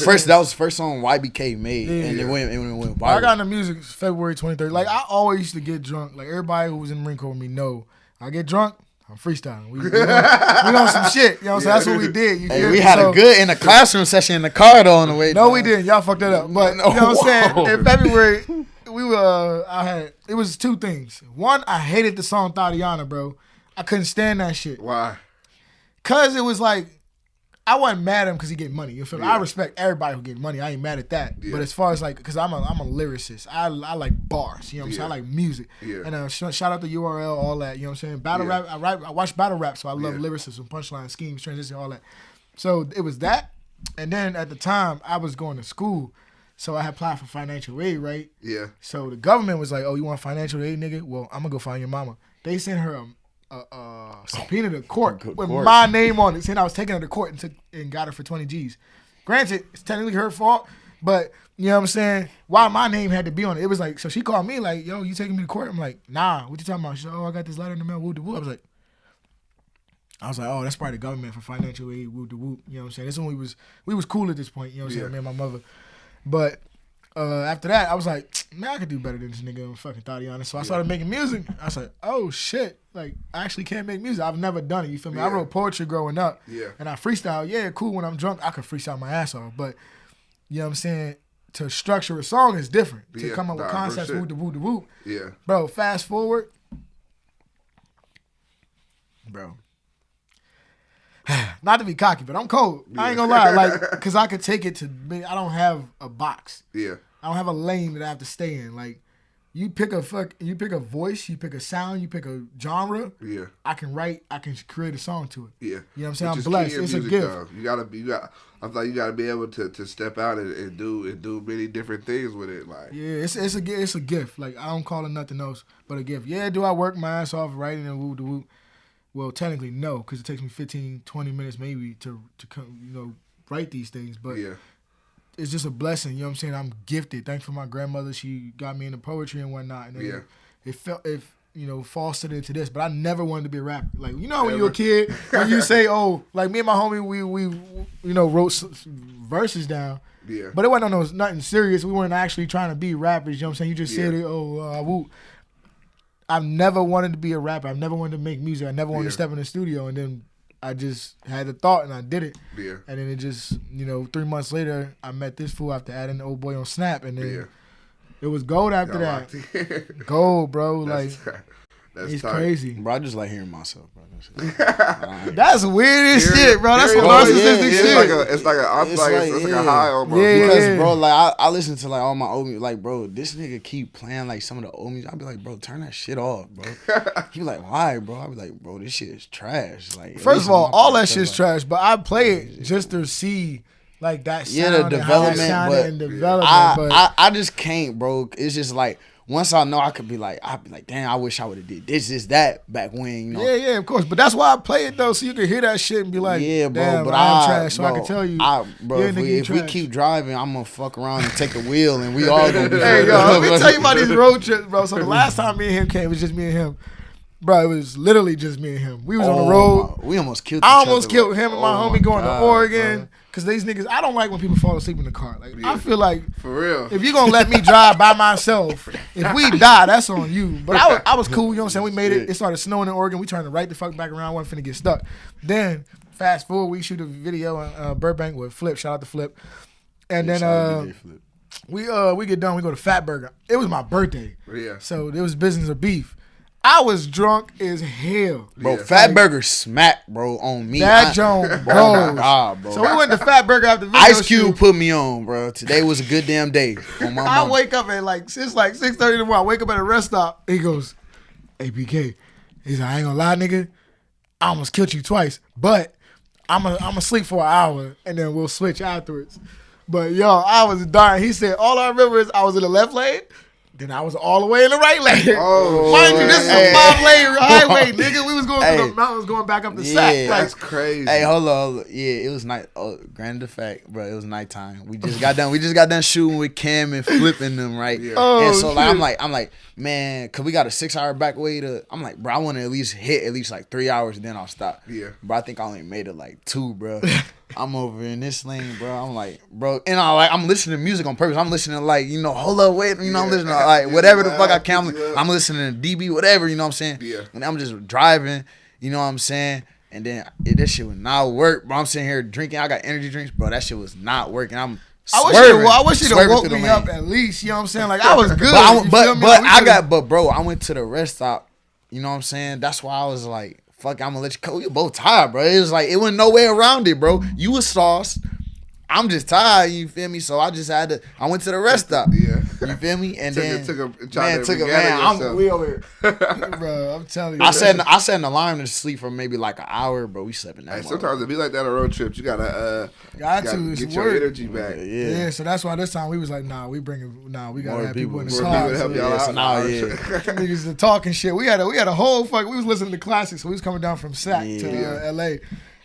the first song YBK made. And it went viral. I got into music February 23rd. Like, I always used to get drunk. Like, everybody who was in the Marine Corps with me know. I get drunk, I'm freestyling. We on some shit. You know what I'm saying? That's what we did. We had a good in the classroom session in the car though on the way. No, we didn't. Y'all fucked that up. But you know what I'm saying? In February, it was two things. One, I hated the song Tatiana, bro. I couldn't stand that shit. Why? Cause it was like, I wasn't mad at him because he get money. You feel me? I respect everybody who get money. I ain't mad at that. Yeah. But as far as like, cause I'm a lyricist. I like bars. You know what I'm saying? I like music. Yeah. And shout out to URL, all that. You know what I'm saying? Battle rap. I watch battle rap, so I love lyricism, punchline, schemes, transition, all that. So it was that. And then at the time, I was going to school, so I had applied for financial aid, right? Yeah. So the government was like, "Oh, you want financial aid, nigga? Well, I'm gonna go find your mama." They sent her a subpoena to court with my name on it, saying I was taking her to court and got her for 20 G's. Granted, it's technically her fault, but you know what I'm saying? Why my name had to be on it? It was like, so she called me like, "Yo, you taking me to court?" I'm like, "Nah, what you talking about?" She said, "Oh, I got this letter in the mail." Woo, woo. I was like, "Oh, that's probably the government for financial aid." Woo, woo. You know what I'm saying? This when we was cool at this point. You know what I'm saying? Me and my mother, but. After that, I was like, man, I could do better than this nigga. I'm fucking Tatiana. So I started making music. I was like, oh shit, like I actually can't make music. I've never done it. You feel me? I wrote poetry growing up. Yeah. And I freestyle. Yeah, cool. When I'm drunk, I could freestyle my ass off. But you know what I'm saying? To structure a song is different. To come up with concepts, woo da woo da woo. Yeah. Bro, fast forward. Bro. Not to be cocky, but I'm cold. Yeah. I ain't gonna lie, like, cause I could take it to. I don't have a box. Yeah. I don't have a lane that I have to stay in. Like, you pick a voice, you pick a sound, you pick a genre. Yeah. I can write. I can create a song to it. Yeah. You know what I'm saying? I'm blessed. It's a gift. Though. I thought you gotta be able to step out and do many different things with it. Like. Yeah, it's a gift. Like, I don't call it nothing else but a gift. Yeah, do I work my ass off writing and woo da woo? Well, technically, no, because it takes me 15, 20 minutes maybe to write these things. But it's just a blessing. You know what I'm saying? I'm gifted. Thanks for my grandmother. She got me into poetry and whatnot. And then it fostered into this. But I never wanted to be a rapper. Like, you know when you're a kid, when you say, oh, like me and my homie, we wrote verses down. Yeah. But it wasn't nothing serious. We weren't actually trying to be rappers. You know what I'm saying? You just said it, woo. I've never wanted to be a rapper. I've never wanted to make music. I never wanted to step in the studio. And then I just had the thought and I did it. Yeah. And then it just, 3 months later, I met this fool after adding the old boy on Snap. And then it was gold after that. Gold, bro. It's tight. Crazy. Bro, I just like hearing myself, bro. That's weird as shit, bro. That's some narcissistic shit. It's like a high almost. Yeah, because, bro, like, I listen to, like, all my old music. Like, bro, this nigga keep playing, like, some of the old music. I'll be like, bro, turn that shit off, bro. He be like, why, bro? I'll be like, bro, this shit is trash. Like, first of all that shit's trash, but I play it just to see, like, that sound the development, but I just can't, bro. It's just, like, once I know, I'll be like, damn, I wish I would have did this, that back when, Yeah, of course. But that's why I play it, though, so you can hear that shit and be like, yeah, bro, damn, but I'm trash, so I can tell you. If we keep driving, I'm going to fuck around and take the wheel, and we all going to be Hey, yo, let me tell you about these road trips, bro. So the last time me and him came, it was just me and him. Bro, it was literally just me and him. We was on the road. We almost killed I almost killed him and my homie going to Oregon. Because these niggas, I don't like when people fall asleep in the car. Like, I feel like, for real, if you're going to let me drive by myself, if we die, that's on you. But I was cool, you know what I'm saying? We made it. It started snowing in Oregon. We turned right the fuck back around. Wasn't finna get stuck. Then, fast forward, we shoot a video in Burbank with Flip. Shout out to Flip. And then we get done. We go to Fat Burger. It was my birthday. Yeah. So there was business of beef. I was drunk as hell. Bro, Fat Burger smack, bro, on me. That joint goes. Oh my God, bro. So we went to Fat Burger after the video Ice Cube put me on, bro. Today was a good damn day. On my I wake up at it's 6:30 in the morning. I wake up at a rest stop. He goes, hey, BK. He's like, I ain't gonna lie, nigga. I almost killed you twice, but I'm gonna sleep for an hour and then we'll switch afterwards. But yo, I was dying. He said, all I remember is I was in the left lane. Then I was all the way in the right lane. Oh, mind you, this is a 5-lane highway, nigga. We was going through the mountains, going back up the sack. That's crazy. Hey, hold on. Yeah, it was night. Oh, granted the fact, bro, it was nighttime. We just got done shooting with Cam and flipping them, right? Yeah. And so like, I'm like, man, cause we got a 6-hour back way to. I'm like, bro, I want to at least hit like 3 hours, and then I'll stop. Yeah. Bro, I think I only made it like 2, bro. I'm over in this lane, bro. I'm like, bro, and I'm listening to music on purpose. I'm listening to like, hold up, wait, I'm listening to like whatever the fuck I can. I'm listening to DB, whatever, you know what I'm saying? Yeah. And I'm just driving, you know what I'm saying? And then that shit would not work, bro. I'm sitting here drinking. I got energy drinks, bro. That shit was not working. I wish you'd have woke me up at least. You know what I'm saying? Like, I was good. But bro, I went to the rest stop. You know what I'm saying? That's why I was like, fuck, I'm gonna let you go. You're both tired, bro. It was like, it wasn't no way around it, bro. You was sauced. I'm just tired, you feel me? So I just had to. I went to the rest stop. Yeah, you feel me? And then took a man. Bro, I'm telling you. I set an alarm to sleep for maybe like an hour, bro. We slept in that. Hey, sometimes it be like that on road trips. You gotta get your energy back. Yeah. So that's why this time we was like, we gotta have people in the car. People help y'all out. Niggas the talking shit. We had a whole fuck. We was listening to classics. So we was coming down from SAC to LA.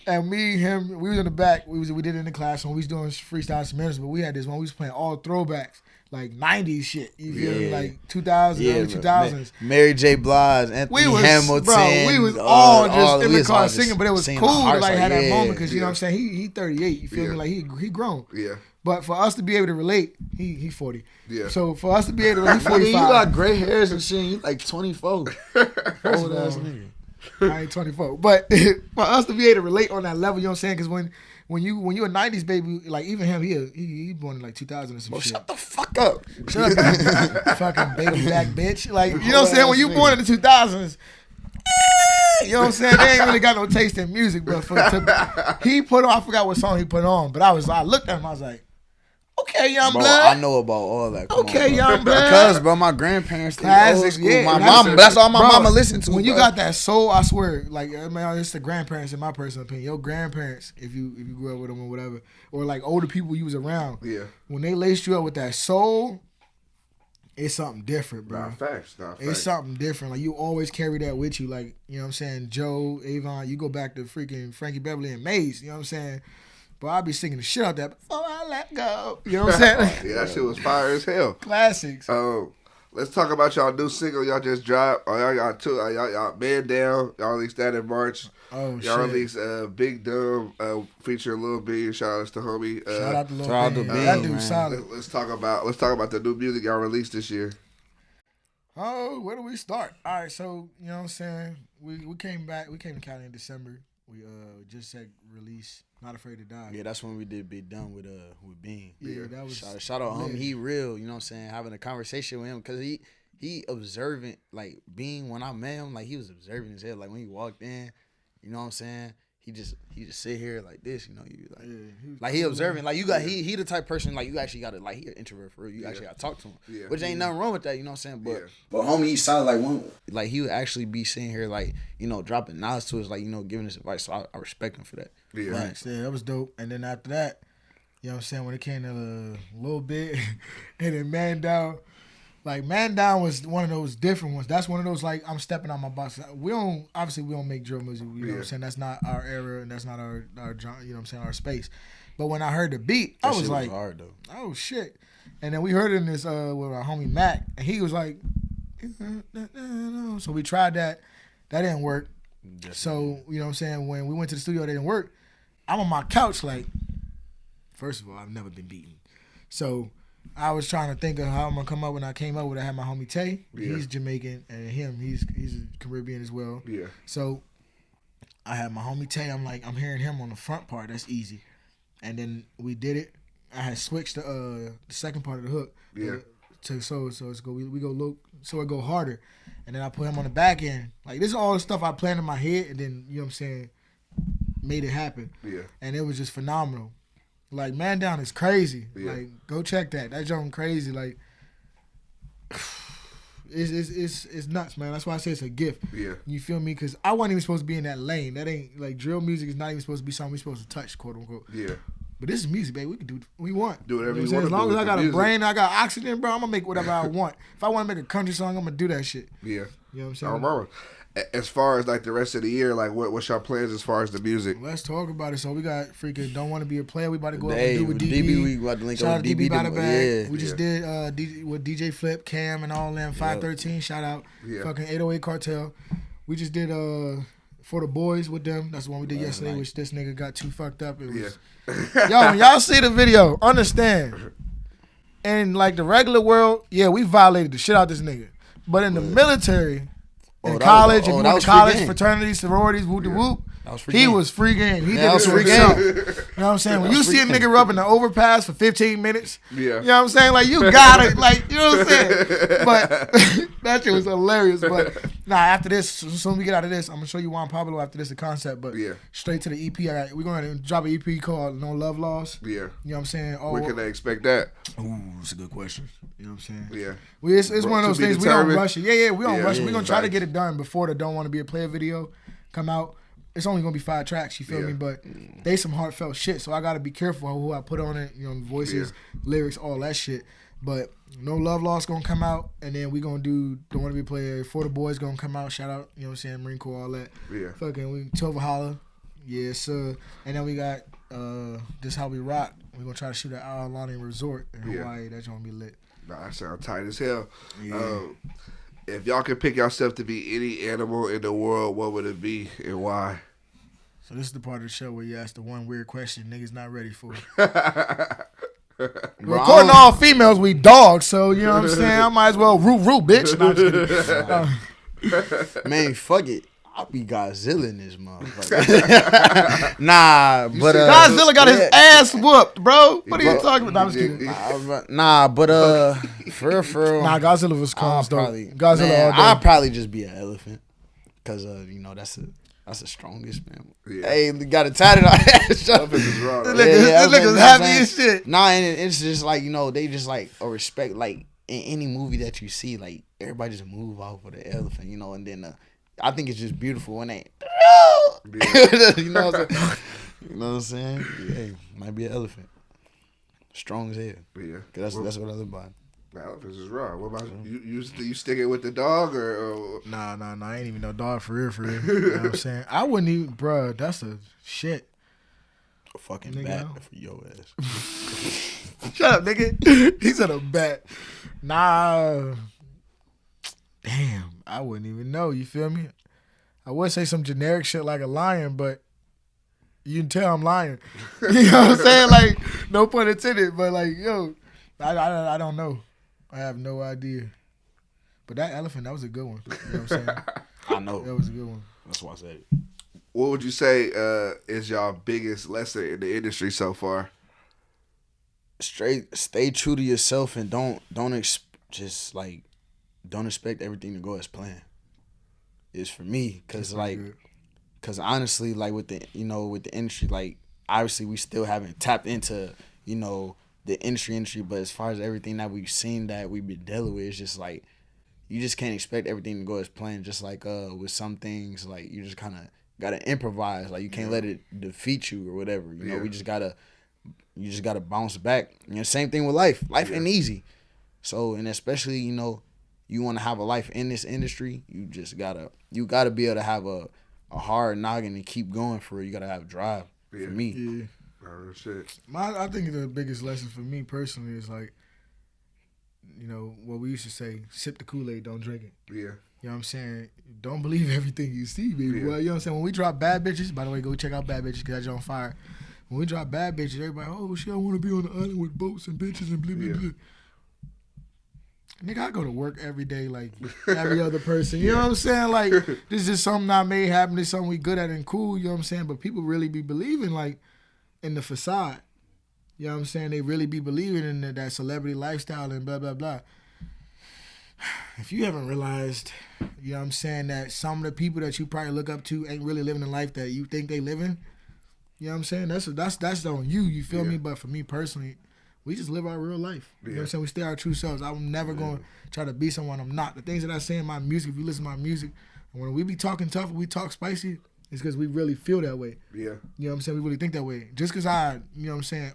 And me, him, we was in the back. We did it in the classroom. We was doing freestyle minutes, but we had this one. We was playing all throwbacks, like 90s shit. You feel me? Like 2000s, early 2000s. Mary J. Blige, Anthony Hamilton. Bro, we was all just in the car singing, but it was cool to like have that moment because you know what I'm saying. He 38. You feel me? Like he grown. Yeah. But for us to be able to relate, he 40. Yeah. So for us to be able to relate, 45. You got gray hairs and shit. You like 24. Old ass nigga. I ain't 24, but for us to be able to relate on that level, you know what I'm saying? Because when you a 90s baby, like even him, he born in like 2000 or some shit. Shut the fuck up. Shut up, fucking baby black bitch. Like you know what I'm saying? When you born in the 2000s, you know what I'm saying? They ain't really got no taste in music, but he put on. I forgot what song he put on, but I looked at him, I was like, okay, young blood. I know about all that. Young blood. Because, bro, my grandparents, classics. My mom, that's all my mama listened to. When you got that soul, I swear, like, man, it's the grandparents, in my personal opinion. Your grandparents, if you grew up with them or whatever, or like older people you was around, when they laced you up with that soul, it's something different, bro. Facts. It's something different. Like, you always carry that with you. Like, you know what I'm saying? Joe, Avon, you go back to freaking Frankie Beverly and Maze, you know what I'm saying? But I'll be singing the shit out there before I let go. You know what I'm saying? Yeah, that shit was fire as hell. Classics. Let's talk about y'all new single y'all just dropped. Oh, y'all Man Down. Y'all released that in March. Oh, y'all released Big Dumb featuring Lil B. Shout out to homie. Shout out to Lil B. That dude's solid. Let's talk about the new music y'all released this year. Oh, where do we start? All right, so you know what I'm saying. We came back. We came to Cali in December. We just said release Not Afraid to Die. Yeah, that's when we did Be Done with Bean. Yeah, that was shout out him. He real, you know what I'm saying? Having a conversation with him because he observant. Like Bean, when I met him, like he was observant as hell. Like when he walked in, you know what I'm saying? He just sit here like this, you know. You like he observant. Like you got he the type person like you actually got to like he an introvert for real. You actually got to talk to him. Yeah. Which ain't nothing wrong with that, you know what I'm saying? But homie, he sounded like one. Like he would actually be sitting here like you know dropping knowledge to us, like you know giving us advice. So I respect him for that. Yeah, right. Yeah, that was dope. And then after that, you know what I'm saying? When it came to a little bit, and then Man Down. Like, Man Down was one of those different ones. That's one of those, like, I'm stepping out my box. We don't make drill music. You know what I'm saying? That's not our era, and that's not our you know what I'm saying, our space. But when I heard the beat, I was like, hard, though. Oh, shit. And then we heard it in this with our homie Mac, and he was like, so we tried that. That didn't work. So, you know what I'm saying? When we went to the studio, it didn't work. I'm on my couch, like, first of all, I've never been beaten. So I was trying to think of how I'm gonna come up. When I came up with, I had my homie Tay. Yeah. He's Jamaican, and he's Caribbean as well. Yeah. So I had my homie Tay. I'm like, I'm hearing him on the front part. That's easy. And then we did it. I had switched the second part of the hook. Yeah. So it's go we go low, so it go harder, and then I put him on the back end. Like this is all the stuff I planned in my head, and then you know what I'm saying, made it happen. Yeah. And it was just phenomenal. Like, Man Down is crazy. Yeah. Like, go check that. That joint crazy. Like, it's nuts, man. That's why I say it's a gift. Yeah. You feel me? Because I wasn't even supposed to be in that lane. That ain't, like, drill music is not even supposed to be something we're supposed to touch, quote unquote. Yeah. But this is music, baby. We can do what we want. Do whatever you want to do. As long as I got music. A brain, I got oxygen, bro, I'm going to make whatever I want. If I want to make a country song, I'm going to do that shit. Yeah. You know what I'm saying? I remember. As far as like the rest of the year, like what's your plans as far as the music? Let's talk about it. So we got freaking Don't Want to Be a Player. We about to go up and do with DB. We about to link shout up out with DB by the bag. Yeah. We just did with DJ Flip, Cam, and all them. 513. Shout out. Yeah. Fucking 808 Cartel. We just did For the Boys with them. That's the one we did yesterday, which this nigga got too fucked up. It was, yo, when y'all see the video, understand. In like the regular world, yeah, we violated the shit out this nigga. But in the military. In college, if you went to college, fraternities, sororities, whoop-de-whoop, He was free game. He did it free game. You know what I'm saying? When you see a nigga rubbing the overpass for 15 minutes, you know what I'm saying? Like, you gotta, like, you know what I'm saying? But that shit was hilarious. But nah, after this, as soon as we get out of this, I'm gonna show you Juan Pablo after this, the concept. But straight to the EP. We're gonna drop an EP called No Love Lost. Yeah. You know what I'm saying? When can they expect that? Ooh, that's a good question. You know what I'm saying? Yeah. It's one of those things we don't rush it. Yeah, we don't rush it. We're gonna try to get it done before the Don't Want to Be a Player video come out. It's only gonna be 5 tracks, you feel me? But they some heartfelt shit, so I gotta be careful who I put on it. You know, voices, lyrics, all that shit. But No Love Lost gonna come out, and then we gonna do Don't Want to Be a Player. For the Boys gonna come out. Shout out, you know what I'm saying, Marine Corps, all that. Yeah. Fucking we Tova Holla, yes sir. And then we got This How We Rock. We gonna try to shoot at Aulani Resort in Hawaii. That's gonna be lit. Nah, that sound tight as hell. Yeah. If y'all could pick yourself to be any animal in the world, what would it be and why? So this is the part of the show where you ask the one weird question niggas not ready for. According to all females, we dogs, so you know what I'm saying? I might as well root, bitch. No, I'm just kidding. Man, fuck it. I'll be Godzilla in this motherfucker. Nah, but Godzilla got his ass whooped, bro. What are you talking about? No, I'm just kidding. Nah, but for real. Nah, Godzilla was close though. Godzilla all day. I'll probably just be an elephant, cause you know that's the strongest, man. Yeah. Hey, got it tatted on ass. Elephant is wrong. This nigga's happy as shit. Nah, and it's just like, you know, they just like a respect, like in any movie that you see, like everybody just move off of the elephant, you know, and then I think it's just beautiful when they, you know what I'm saying? You know what I'm saying? Yeah, might be an elephant. Strong as hell. Yeah. Cause that's what I live by. The elephants is raw. What about you? You stick it with the dog or? Nah. I ain't even no dog for real. You know what I'm saying? I wouldn't even, bro. That's a shit. A fucking nigga bat for your ass. Shut up, nigga. He said a bat. Nah. Damn, I wouldn't even know. You feel me? I would say some generic shit like a lion, but you can tell I'm lying. You know what I'm saying? Like, no pun intended, but like, yo, I don't know. I have no idea. But that elephant, that was a good one. You know what I'm saying? I know. That was a good one. That's why I said it. What would you say is your biggest lesson in the industry so far? Stay true to yourself and don't expect everything to go as planned. It's for me, cause honestly, like with the industry, like obviously we still haven't tapped into, you know, the industry, but as far as everything that we've seen that we've been dealing with, it's just like you just can't expect everything to go as planned. Just like with some things, like you just kind of gotta improvise. Like you can't let it defeat you or whatever. You know, you just gotta bounce back. You know, same thing with life. Life ain't easy. So, and especially, you know, you want to have a life in this industry, you gotta be able to have a hard noggin and keep going for it. You gotta have drive. For me. Yeah. Oh, shit. I think the biggest lesson for me personally is like, you know, what we used to say, sip the Kool-Aid, don't drink it. Yeah. You know what I'm saying? Don't believe everything you see, baby. Yeah. Well, you know what I'm saying? When we drop Bad Bitches, by the way, go check out Bad Bitches because that's on fire. When we drop Bad Bitches, everybody, oh, shit, I want to be on the island with boats and bitches and blah, blah, blah. Nigga, I go to work every day like every other person. You know what I'm saying? Like, this is just something I made happen. This is something we good at and cool. You know what I'm saying? But people really be believing, like, in the facade. You know what I'm saying? They really be believing in that celebrity lifestyle and blah, blah, blah. If you haven't realized, you know what I'm saying, that some of the people that you probably look up to ain't really living the life that you think they living, you know what I'm saying? That's on you feel me? But for me personally, we just live our real life. You know what I'm saying? We stay our true selves. I'm never going to try to be someone I'm not. The things that I say in my music, if you listen to my music, when we be talking tough, we talk spicy, it's because we really feel that way. Yeah. You know what I'm saying? We really think that way. Just because I, you know what I'm saying,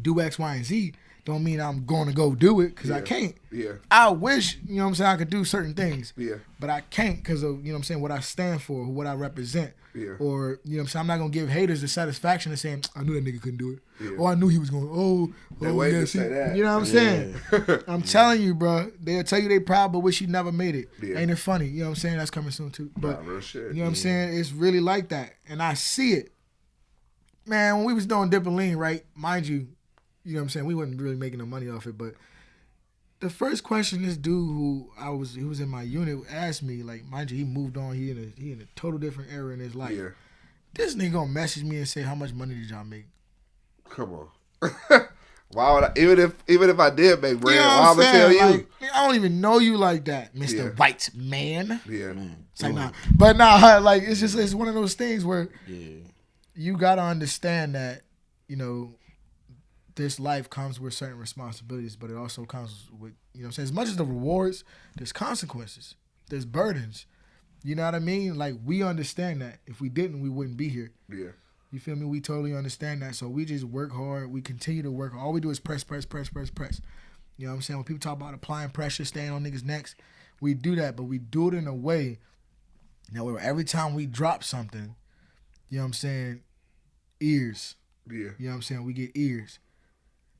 do X, Y, and Z, don't mean I'm going to go do it because I can't. Yeah. I wish, you know what I'm saying, I could do certain things. Yeah. But I can't because of, you know what I'm saying, what I stand for, what I represent. Yeah. Or, you know what I'm saying, I'm not going to give haters the satisfaction of saying, I knew that nigga couldn't do it. Yeah. Or I knew he was going, yeah, see, you know what I'm saying? I'm telling you, bro, they'll tell you they proud but wish you never made it. Yeah. Ain't it funny? You know what I'm saying? That's coming soon too. But, real shit. You know what I'm saying? It's really like that. And I see it. Man, when we was doing Dip and Lean, right, mind you, you know what I'm saying, we wasn't really making no money off it, but the first question this dude who was in my unit asked me, like, mind you, he moved on, he in a total different era in his life. Yeah. This nigga gonna message me and say, how much money did y'all make? Come on. Why would I, even if I did make bread, why would I tell you? Like, I don't even know you like that, Mr. White Man. Yeah. It's like, nah. But nah, like, it's one of those things where you gotta understand that, you know, this life comes with certain responsibilities, but it also comes with, you know what I'm saying, as much as the rewards, there's consequences, there's burdens. You know what I mean? Like, we understand that. If we didn't, we wouldn't be here. Yeah. You feel me? We totally understand that. So we just work hard. We continue to work. All we do is press. You know what I'm saying? When people talk about applying pressure, staying on niggas' necks, we do that, but we do it in a way that where every time we drop something, you know what I'm saying, ears. Yeah. You know what I'm saying? We get ears.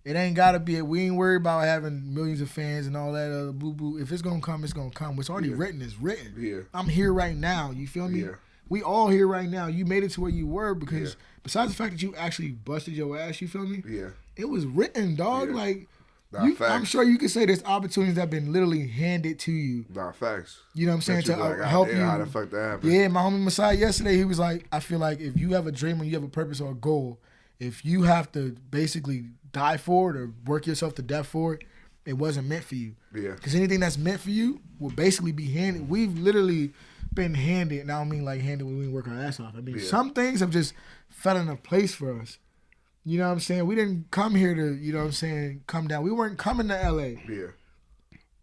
It ain't gotta be. We ain't worried about having millions of fans and all that other boo boo. If it's gonna come, it's gonna come. What's already written is written. Yeah. I'm here right now. You feel me? Yeah. We all here right now. You made it to where you were because besides the fact that you actually busted your ass, you feel me? Yeah. It was written, dog. Yeah. Like, facts. I'm sure you could say there's opportunities that have been literally handed to you. Nah, facts. You know what I'm saying? To like, help you. How the fuck that happened? Yeah, my homie Messiah yesterday, he was like, I feel like if you have a dream and you have a purpose or a goal, if you have to basically die for it or work yourself to death for it, it wasn't meant for you. Yeah. Because anything that's meant for you will basically be handed. We've literally been handed, and I don't mean like handed when we work our ass off. I mean, some things have just fell into place for us. You know what I'm saying? We didn't come here to, you know what I'm saying, come down. We weren't coming to LA. Yeah.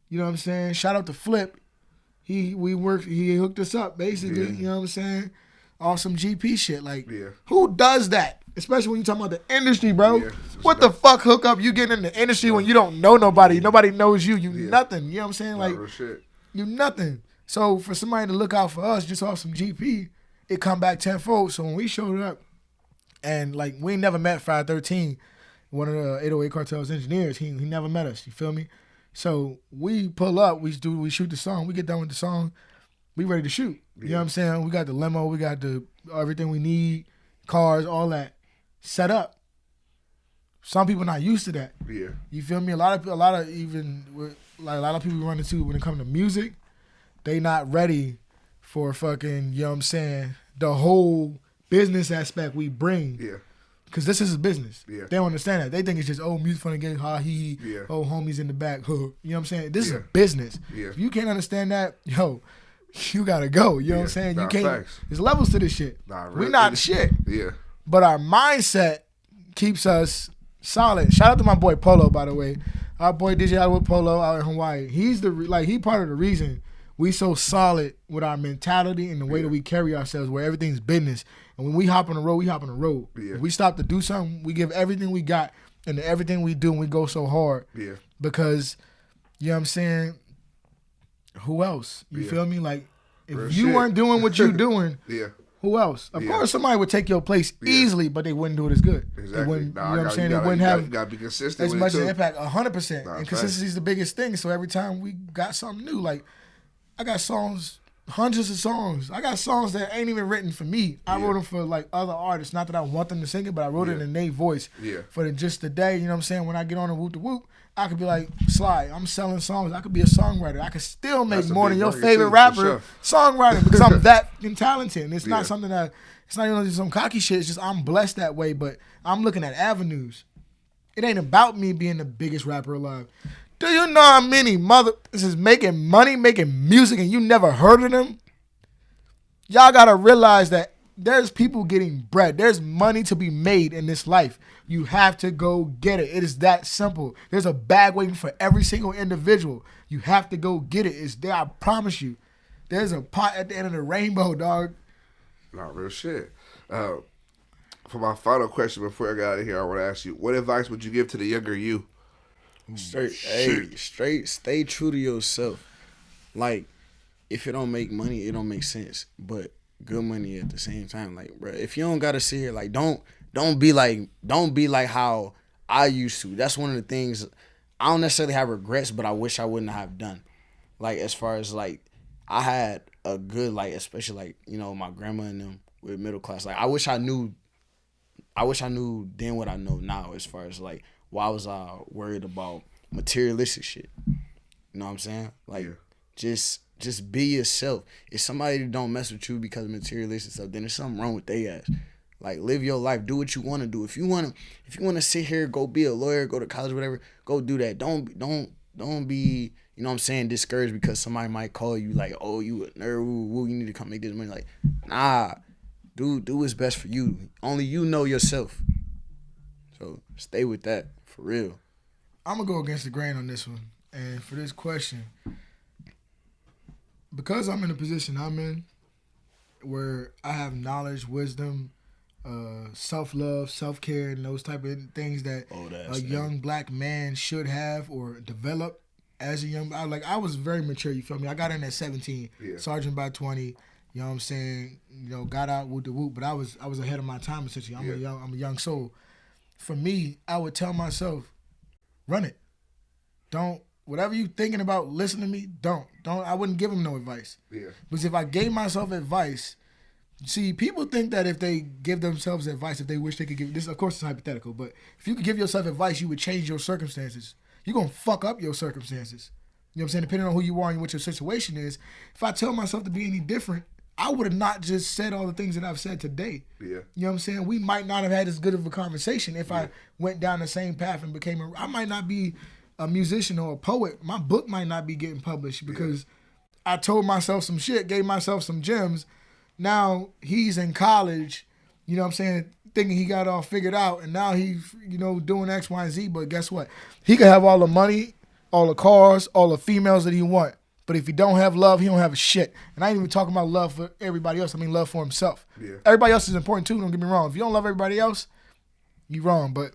You know what I'm saying? Shout out to Flip. He hooked us up, basically. Yeah. You know what I'm saying? Awesome GP shit. Like, Yeah. who does that? Especially when you talking about the industry, bro. Yeah. What the fuck hook up you getting in the industry when you don't know nobody? Nobody knows you. You nothing. You know what I'm saying? Like, real shit. You nothing. So for somebody to look out for us just off some GP, it come back tenfold. So when we showed up, and like we never met 513, one of the 808 Cartel's engineers, he never met us. You feel me? So we pull up, we shoot the song, we get done with the song, we ready to shoot. You know what I'm saying? We got the limo, we got the everything we need, cars, all that set up. Some people not used to that. Yeah. You feel me? A lot of people run into when it comes to music, they not ready for fucking, you know what I'm saying, the whole business aspect we bring. Yeah. Because this is a business. Yeah. They don't understand that. They think it's just, music fun and game, ha, he, homies in the back, huh. You know what I'm saying? This is a business. Yeah. If you can't understand that, you gotta go. You know what I'm saying? You can't. Facts. There's levels to this shit. Really, we not shit. Yeah. But our mindset keeps us solid. Shout out to my boy Polo, by the way. Our boy DJ Hollywood Polo out in Hawaii. He's he part of the reason we so solid with our mentality and the way that we carry ourselves, where everything's business. And when we hop on the road, we hop on the road. Yeah. If we stop to do something, we give everything we got into everything we do, and we go so hard. Yeah. Because, you know what I'm saying? Who else? You feel me? Like, if real you shit. weren't doing what you doing, yeah. Who else? Of course, somebody would take your place easily, but they wouldn't do it as good. Exactly. They wouldn't, you know what I'm saying? They wouldn't have you gotta be consistent as with much it too. impact. 100%. Nah, and consistency is the biggest thing. So every time we got something new, like I got songs, hundreds of songs. I got songs that ain't even written for me. I wrote them for like other artists. Not that I want them to sing it, but I wrote it in their voice for just the day. You know what I'm saying? When I get on a whoop to whoop, I could be like, Sly, I'm selling songs. I could be a songwriter. I could still make more than your favorite rapper songwriting because I'm that talented. And it's not something that, it's not even some cocky shit. It's just I'm blessed that way, but I'm looking at avenues. It ain't about me being the biggest rapper alive. Do you know how many this is making money, making music, and you never heard of them? Y'all gotta realize that there's people getting bread. There's money to be made in this life. You have to go get it. It is that simple. There's a bag waiting for every single individual. You have to go get it. It's there, I promise you. There's a pot at the end of the rainbow, dog. Not real shit. For my final question before I get out of here, I want to ask you, what advice would you give to the younger you? Straight, stay true to yourself. Like, if it don't make money, it don't make sense. But good money at the same time. Like, bro, if you don't gotta sit here, like, don't be like how I used to. That's one of the things I don't necessarily have regrets, but I wish I wouldn't have done. Like, as far as like, I had a good, like, especially like, you know, my grandma and them with middle class. Like, I wish I knew then what I know now, as far as like, why was I worried about materialistic shit? You know what I'm saying? Like, just Just be yourself. If somebody don't mess with you because of materialistic stuff, then there's something wrong with their ass. Like, live your life. Do what you want to do. If you want to sit here, go be a lawyer, go to college, whatever, go do that. Don't be, you know what I'm saying, discouraged because somebody might call you like, oh, you a nerd, woo, you need to come make this money. Like, nah, do what's best for you. Only you know yourself. So stay with that, for real. I'm going to go against the grain on this one. And for this question, because I'm in the position I'm in, where I have knowledge, wisdom, self-love, self-care, and those type of things that a young black man should have or develop as a young. I was very mature. You feel me? I got in at 17, sergeant by 20. You know what I'm saying? You know, got out with the whoop, but I was ahead of my time essentially. I'm a young soul. For me, I would tell myself, run it. Don't. Whatever you thinking about, listen to me. Don't. I wouldn't give him no advice. Yeah. Because if I gave myself advice, see, people think that if they give themselves advice, if they wish they could give this, of course it's hypothetical, but if you could give yourself advice, you would change your circumstances. You're gonna fuck up your circumstances. You know what I'm saying? Depending on who you are and what your situation is. If I tell myself to be any different, I would have not just said all the things that I've said today. Yeah. You know what I'm saying? We might not have had as good of a conversation if I went down the same path and became I might not be a musician or a poet. My book might not be getting published because I told myself some shit, gave myself some gems. Now he's in college, you know what I'm saying, thinking he got it all figured out, and now he's, you know, doing X, Y, and Z, but guess what? He can have all the money, all the cars, all the females that he want, but if he don't have love, he don't have a shit. And I ain't even talking about love for everybody else. I mean love for himself. Yeah. Everybody else is important too, don't get me wrong. If you don't love everybody else, you wrong, but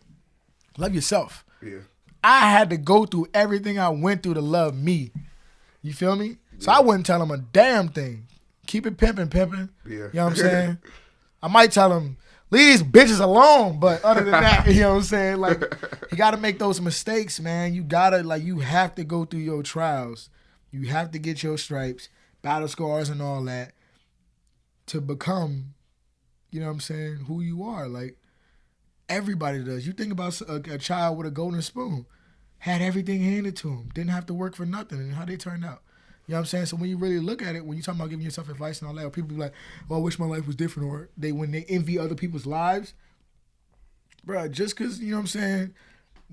love yourself. Yeah. I had to go through everything I went through to love me. You feel me? So I wouldn't tell him a damn thing. Keep it pimping. Yeah. You know what I'm saying? I might tell him, leave these bitches alone. But other than that, you know what I'm saying? Like, you got to make those mistakes, man. You have to go through your trials. You have to get your stripes, battle scars and all that to become, you know what I'm saying, who you are. Like, everybody does. You think about a child with a golden spoon, had everything handed to him, didn't have to work for nothing, and how they turned out. You know what I'm saying? So when you really look at it, when you talk about giving yourself advice and all that, or people be like, "Well, I wish my life was different," or when they envy other people's lives, bro, just because, you know what I'm saying,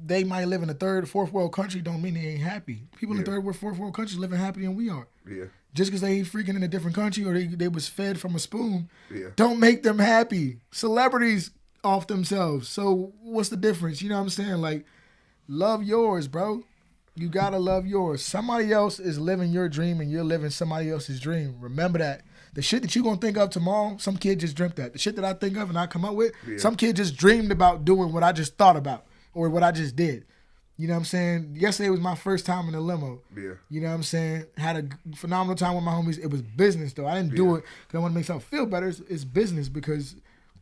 they might live in a third or fourth world country don't mean they ain't happy. People in third or fourth world countries living happier than we are. Yeah. Just because they ain't freaking in a different country or they was fed from a spoon, don't make them happy. Celebrities off themselves. So what's the difference? You know what I'm saying? Like, love yours, bro. You gotta love yours. Somebody else is living your dream and you're living somebody else's dream. Remember that. The shit that you gonna think of tomorrow, some kid just dreamt that. The shit that I think of and I come up with, some kid just dreamed about doing what I just thought about or what I just did. You know what I'm saying? Yesterday was my first time in a limo. Yeah. You know what I'm saying? Had a phenomenal time with my homies. It was business though. I didn't do it because I want to make something feel better. It's business because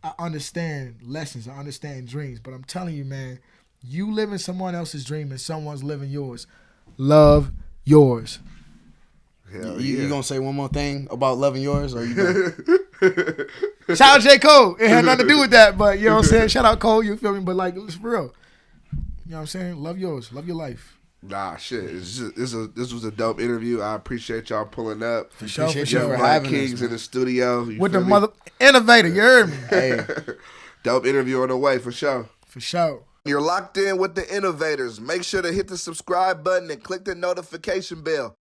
I understand lessons. I understand dreams. But I'm telling you, man, you living someone else's dream and someone's living yours. Love yours. You gonna say one more thing about loving yours? Or you Shout out J. Cole. It had nothing to do with that, but you know what I'm saying? Shout out Cole, you feel me? But like, it's for real. You know what I'm saying? Love yours. Love your life. Nah, shit. This was a dope interview. I appreciate y'all pulling up. For sure. Black Kings in the studio. With the mother Innovator, you heard me? Hey. Dope interview on the way, for sure. For sure. You're locked in with the Innovators. Make sure to hit the subscribe button and click the notification bell.